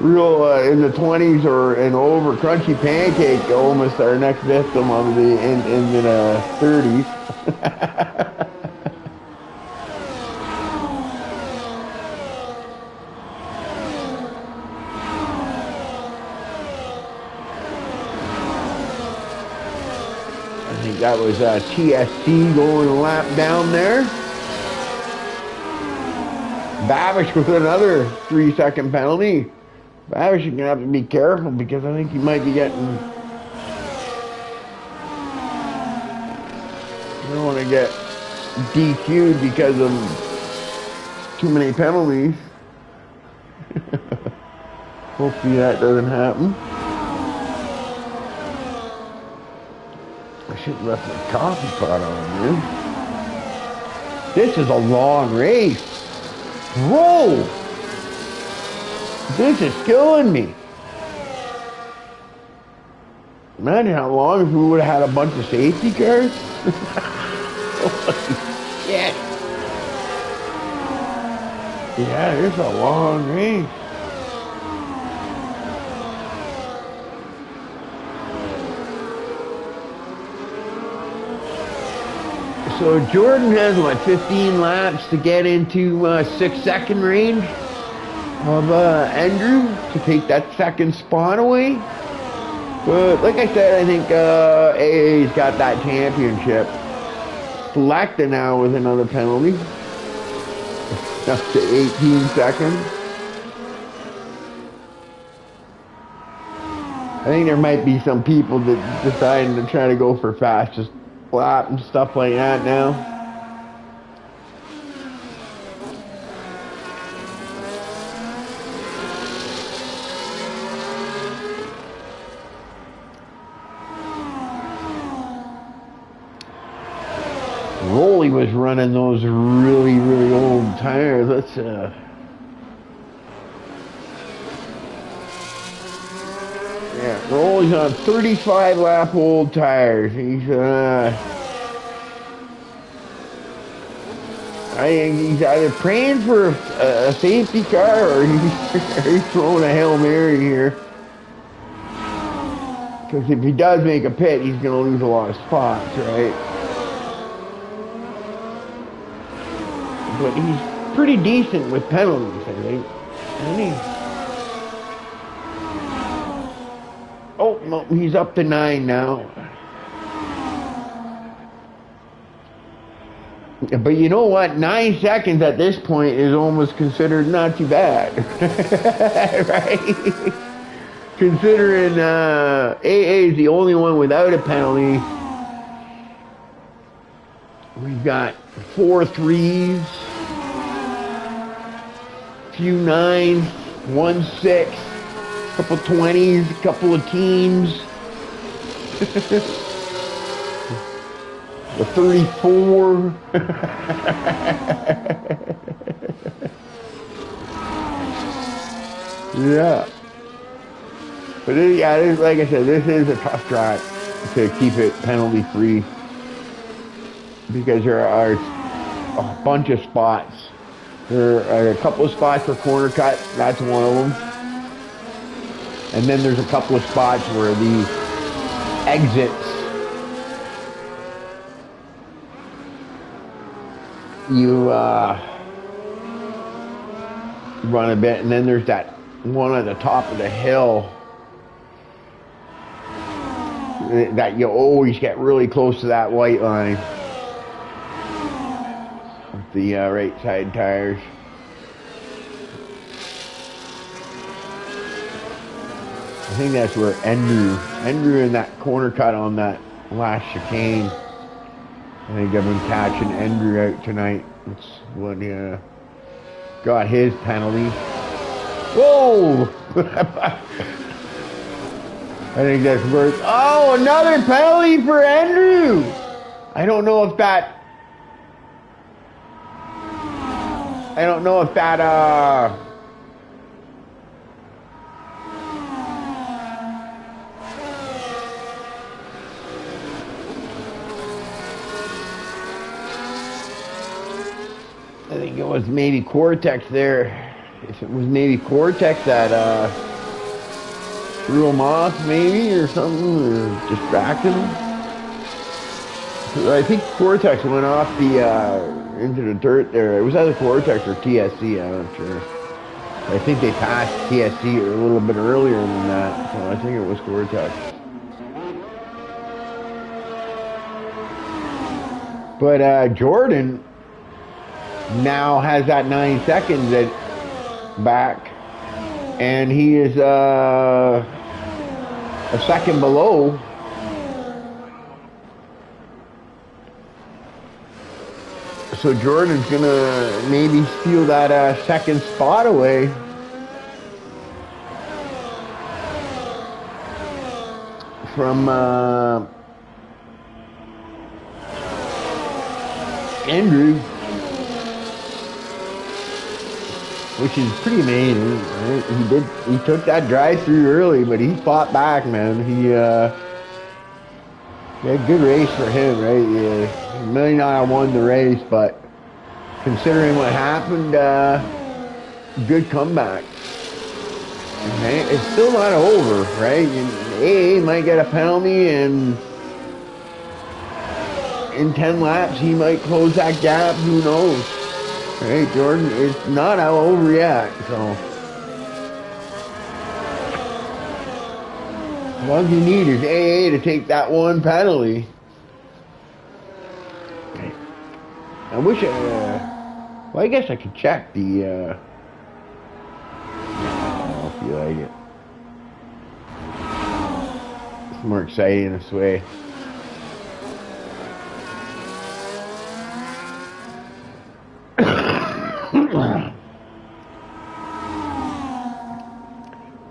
Speaker 1: real in the 20s or and over. Crunchy Pancake almost our next victim of the in the 30s. I think that was TSC going a lap down there. Babish with another 3-second penalty. Babish is going to have to be careful because I think he might be getting... I don't want to get DQ'd because of too many penalties. Hopefully that doesn't happen. I should have left my coffee pot on, man. This is a long race. Bro! This is killing me. Imagine how long if we would have had a bunch of safety cars. Holy shit. Yeah, it's a long race. So Jordan has, what, 15 laps to get into 6-second range of Andrew to take that 2nd spot away. But like I said, I think AA's got that championship. Selecta now with another penalty. Up to 18 seconds. I think there might be some people that deciding to try to go for fastest lap and stuff like that now. Rolly was running those really, really old tires. Let's yeah, Rolly's on 35 lap old tires. He's I think he's either praying for a safety car or he's throwing a Hail Mary here. Because if he does make a pit, he's going to lose a lot of spots, right? But he's pretty decent with penalties, I think. Isn't he? Oh, no, he's up to 9 now. But you know what? 9 seconds at this point is almost considered not too bad. Right? Considering AA is the only one without a penalty. We've got 4 3s, few 9s, 1 6, couple 20s, a couple of teams. The 34. Yeah. But yeah, like I said, this is a tough track to keep it penalty free because there are a bunch of spots. There are a couple of spots for corner cut. That's one of them. And then there's a couple of spots where the exits you run a bit, and then there's that one at the top of the hill that you always get really close to that white line with the right side tires. I think that's where Andrew in that corner cut on that last chicane. I think I've been catching Andrew out tonight. That's what got his penalty. Whoa! I think that's worth. Oh, another penalty for Andrew! I don't know if that I think it was maybe Cortex there. If it was maybe Cortex that threw him off maybe or something, or distracted him. I think Cortex went off the into the dirt there. It was either Cortex or TSC, I'm not sure. I think they passed TSC a little bit earlier than that, so I think it was Cortex. But Jordan now has that 9 seconds back, and he is a second below. So Jordan's gonna maybe steal that second spot away. From Andrew. Which is pretty amazing, right? He took that drive-through early, but he fought back, man. He had a good race for him, right? He may not have won the race, but considering what happened, good comeback. Okay? It's still not over, right? AA might get a penalty, and in 10 laps, he might close that gap. Who knows? Hey, Jordan, it's not all over yet, so all you need is AA to take that one penalty. I wish well, I guess I could check the I don't know if you like it. It's more exciting this way.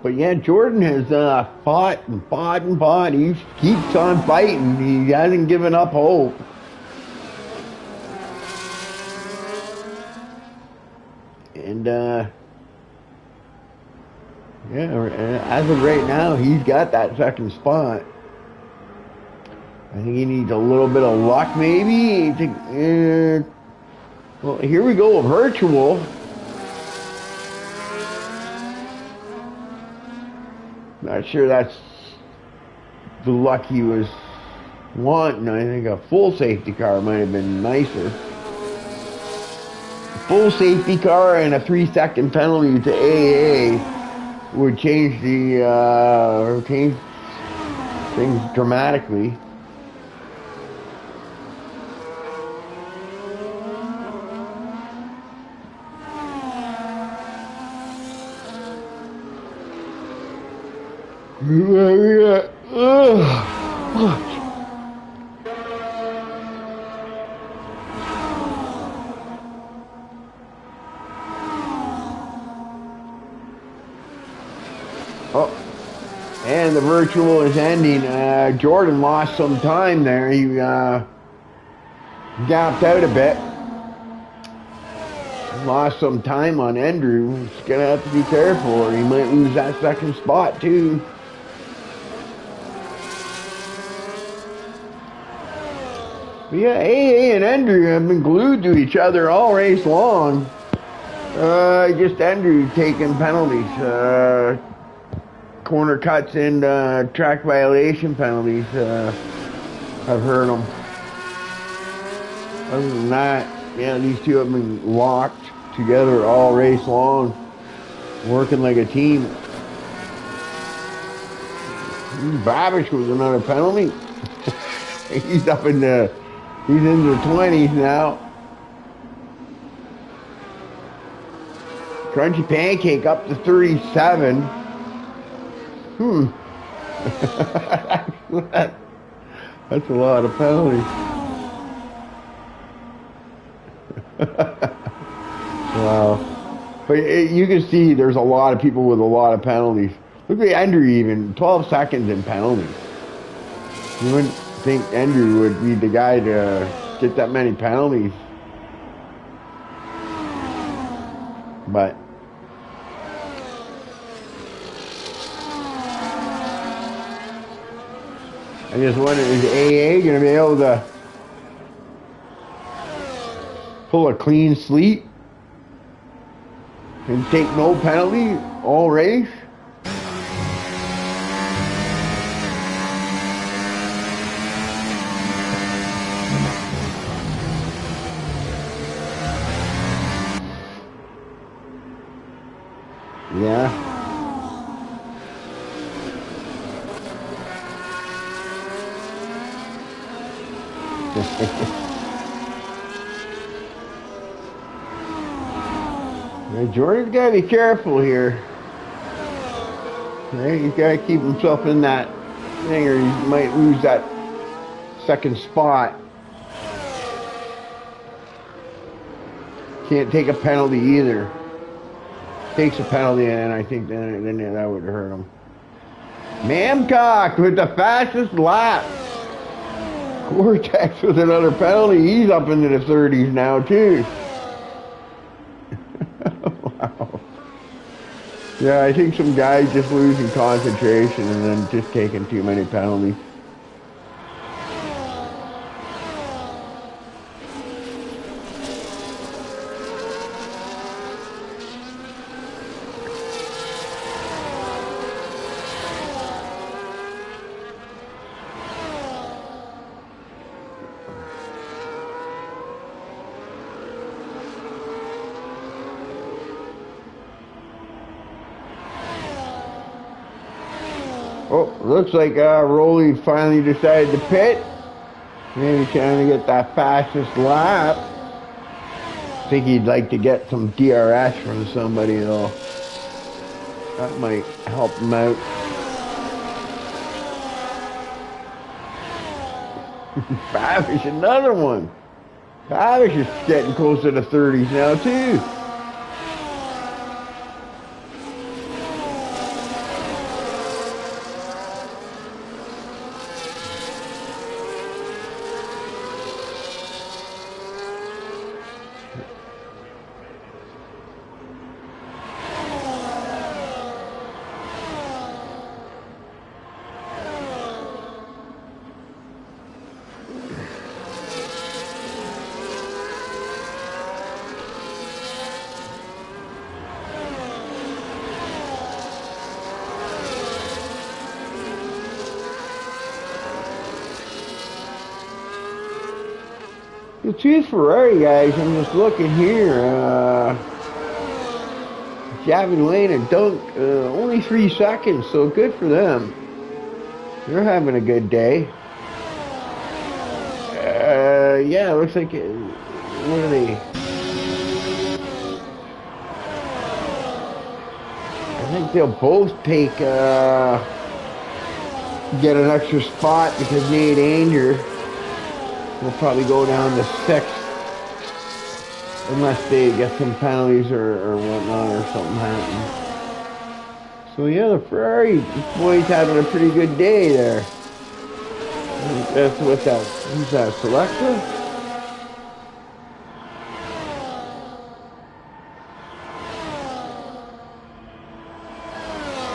Speaker 1: But yeah, Jordan has fought and fought and fought. He keeps on fighting. He hasn't given up hope. And yeah, as of right now, he's got that second spot. I think he needs a little bit of luck, maybe. Well, here we go, a virtual. Not sure that's the luck he was wanting. I think a full safety car might have been nicer. Full safety car and a 3-second penalty to AA would change change things dramatically. Oh, and the virtual is ending. Jordan lost some time there. He gapped out a bit. Lost some time on Andrew. He's gonna have to be careful, or he might lose that second spot too. But yeah, AA and Andrew have been glued to each other all race long. Just Andrew taking penalties, corner cuts and track violation penalties have hurt him. Other than that, yeah, these two have been locked together all race long, working like a team. Babish was another penalty. He's up in the, he's in the 20s now. Crunchy Pancake up to 37. That's a lot of penalties. Wow. But you can see there's a lot of people with a lot of penalties. Look at Andrew, even 12 seconds in penalties. You wouldn't think Andrew would be the guy to get that many penalties. But I just wonder, is AA going to be able to pull a clean sweep and take no penalty all race? Yeah. Now, Jordan's got to be careful here. Right? He's got to keep himself in that thing or he might lose that second spot. Can't take a penalty either. Takes a penalty and I think then that would hurt him. Mamcock with the fastest lap. Cortex with another penalty. He's up into the 30s now too. Wow. Yeah, I think some guys just losing concentration and then just taking too many penalties. Oh, looks like Rolly finally decided to pit. Maybe trying to get that fastest lap. I think he'd like to get some DRS from somebody though. That might help him out. Babish, another one. Babish is getting close to the 30s now too. The two Ferrari guys, I'm just looking here. Gavin Lane and Dunk, only 3 seconds, so good for them. They're having a good day. Yeah, it looks like, what are they? I think they'll both take, get an extra spot because Nate Anger will probably go down to 6th. Unless they get some penalties or whatnot or something happens. So yeah, the Ferrari boys having a pretty good day there. That's what that, who's that, Selecta?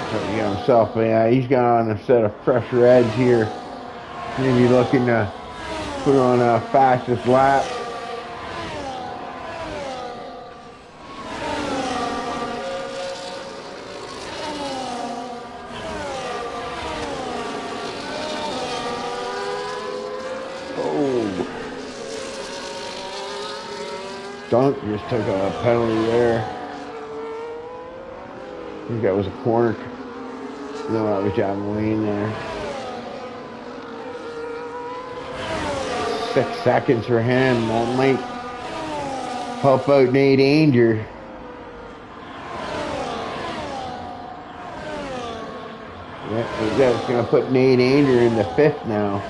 Speaker 1: Trying to get himself, yeah, he's got on a set of fresh reds here. Maybe looking to put on a fastest lap. Dunk just took a penalty there. I think that was a corner. No, that was Gavin Lane there. 6 seconds for him. That might help out Nate Anger. That's going to put Nate Anger in the 5th now.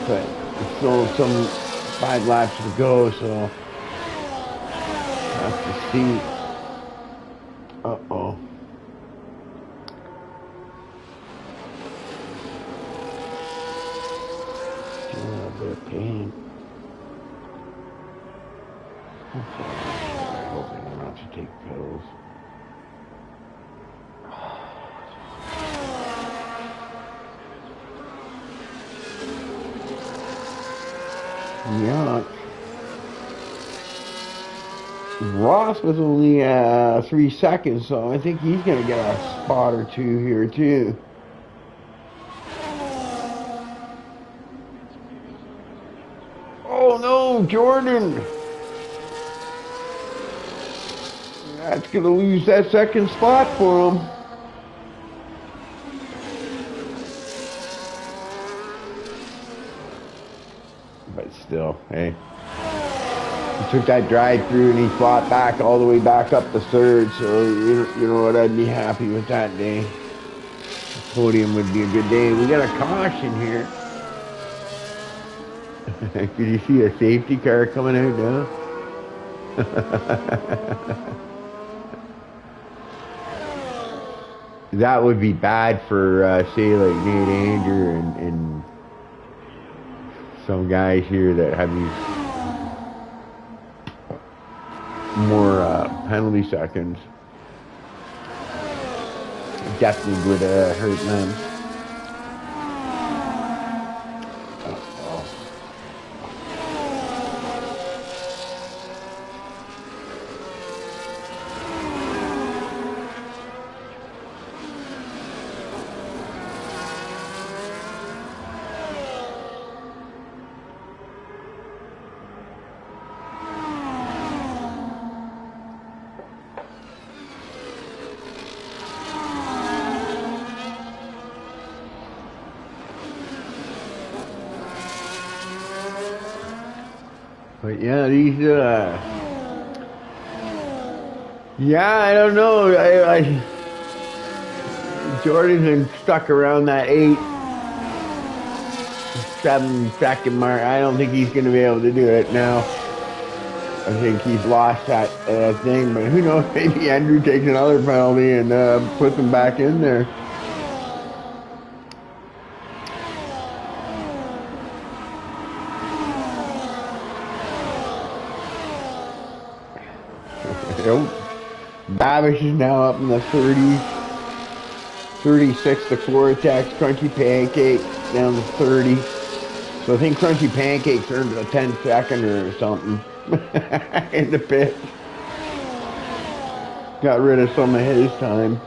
Speaker 1: But it's still some 5 laps to go, so have to see. Uh-oh. A bit of pain. I hope I don't have to take pills. Yeah. Ross was only 3 seconds, so I think he's going to get a spot or 2 here too. Oh no, Jordan! That's going to lose that 2nd spot for him. But still, hey. He took that drive through and he fought back all the way back up the 3rd, so you know what, I'd be happy with that day. The podium would be a good day. We got a caution here. Did you see a safety car coming out now? That would be bad for, say, like Nate Anger and some guys here that have these more penalty seconds. Definitely would hurt them. But yeah, these, yeah, I don't know. Jordan's been stuck around that 7-second mark. I don't think he's going to be able to do it now. I think he's lost that thing, but who knows? Maybe Andrew takes another penalty and puts him back in there. Babish is now up in the 30s. 36 to Vortex. Crunchy Pancake down to 30. So I think Crunchy Pancake's earned a 10-seconder or something in the pit. Got rid of some of his time.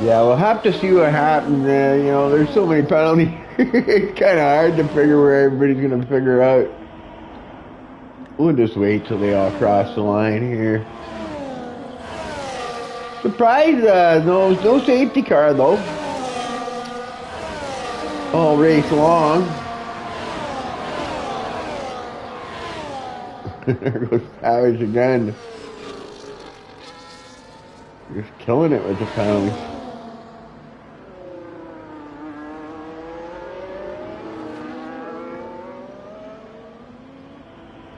Speaker 1: Yeah, we'll have to see what happens. You know, there's so many penalties. It's kind of hard to figure where everybody's going to figure out. We'll just wait till they all cross the line here. Surprise, no safety car though. All race long. There goes Savage again. Just killing it with the penalties.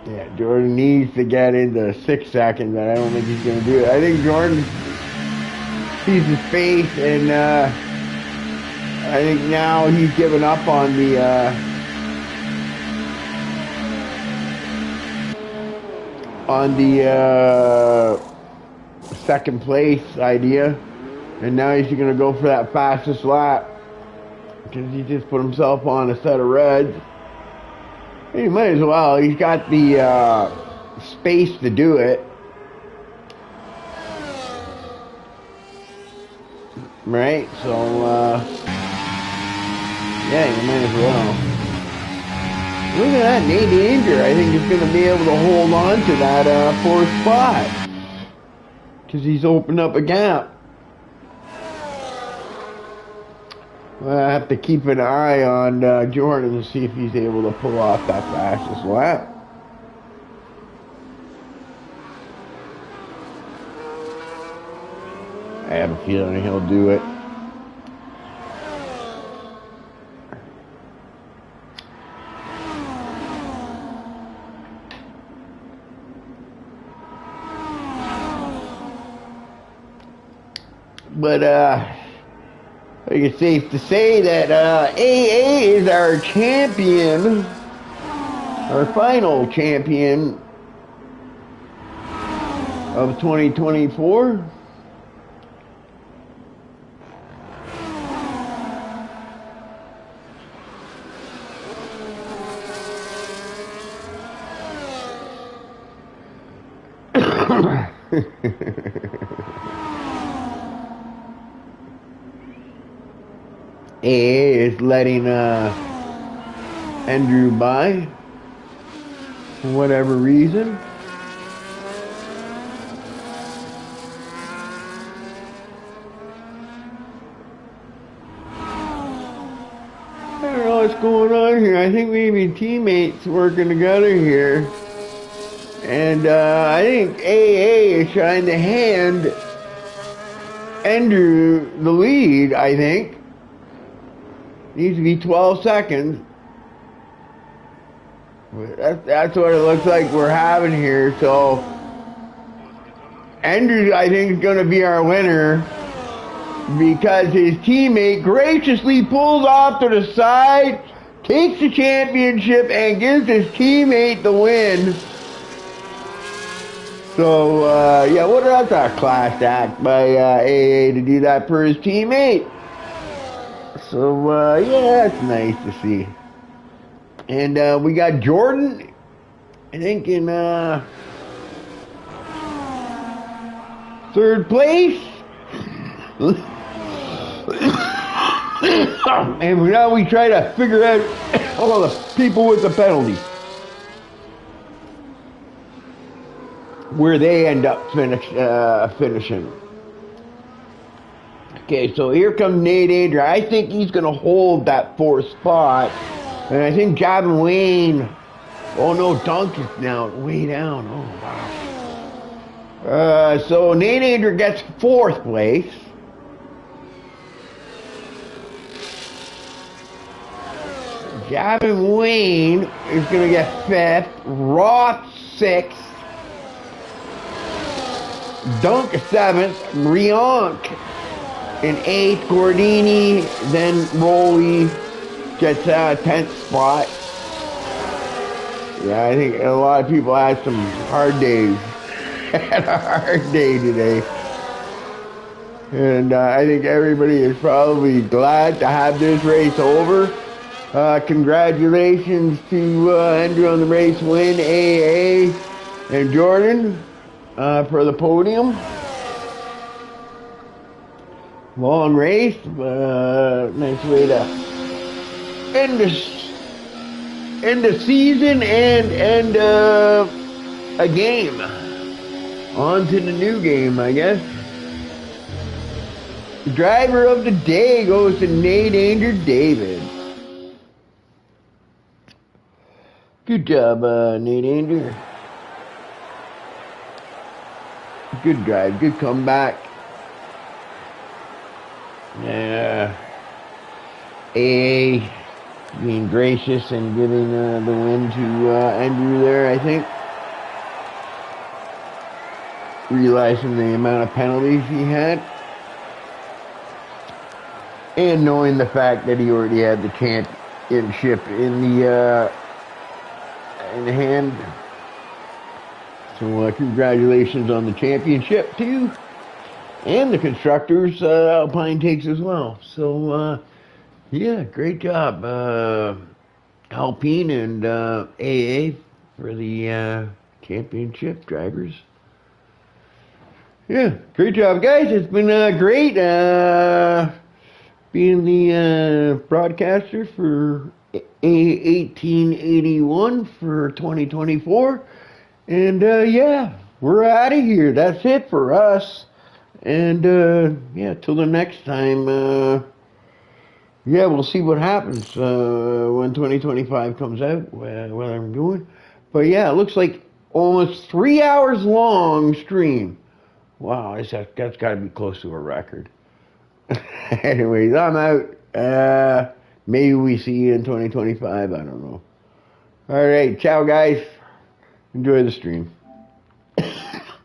Speaker 1: Yeah, Jordan needs to get into 6 seconds, but I don't think he's going to do it. I think Jordan sees his face, and I think now he's given up on the second place idea, and now he's going to go for that fastest lap because he just put himself on a set of reds. He might as well. He's got the space to do it. Right? So, yeah, you might as well. Look at that, Nate Danger. I think he's going to be able to hold on to that 4th spot. Because he's opened up a gap. Well, I have to keep an eye on Jordan to see if he's able to pull off that fastest lap. I have a feeling he'll do it. But I think it's safe to say that AA is our champion, our final champion of 2024. AA is letting Andrew by for whatever reason. I don't know what's going on here. I think maybe teammates working together here. And I think AA is trying to hand Andrew the lead, I think. Needs to be 12 seconds. That's what it looks like we're having here. So Andrew, I think, is going to be our winner because his teammate graciously pulls off to the side, takes the championship, and gives his teammate the win. So, yeah, that's a class act by AA to do that for his teammate. So, yeah, that's nice to see. And we got Jordan, I think, in 3rd place. And now we try to figure out all the people with the penalties, where they end up finishing. Okay, so here comes Nate Danger. I think he's going to hold that 4th spot. And I think Gavin Wayne... Oh, no, Dunk is now way down. Oh, wow. So Nate Danger gets 4th place. Gavin Wayne is going to get 5th. Roth 6th. Dunk 7th. Rionk in 8th, Gordini, then Rolly gets 10th spot. Yeah, I think a lot of people had some hard days. Had a hard day today. And I think everybody is probably glad to have this race over. Congratulations to Andrew on the race win, AA, and Jordan for the podium. long race. Nice way to end the season and end a game. On to the new game, I guess. The driver of the day goes to Nate Anger David. Good job, Nate Anger. Good drive, good comeback. AA being gracious and giving the win to Andrew there, I think. Realizing the amount of penalties he had. And knowing the fact that he already had the championship in hand. So congratulations on the championship too. And the constructors Alpine takes as well. So yeah, great job Alpine and AA for the championship drivers. Yeah, great job guys. It's been great being the broadcaster for A1881 for 2024. And yeah, we're out of here. That's it for us. And yeah, till the next time, yeah, we'll see what happens when 2025 comes out, what I'm doing. But yeah, it looks like almost 3 hours long stream. Wow, that's got to be close to a record. Anyways, I'm out. Maybe we see you in 2025. I don't know. All right, ciao, guys. Enjoy the stream.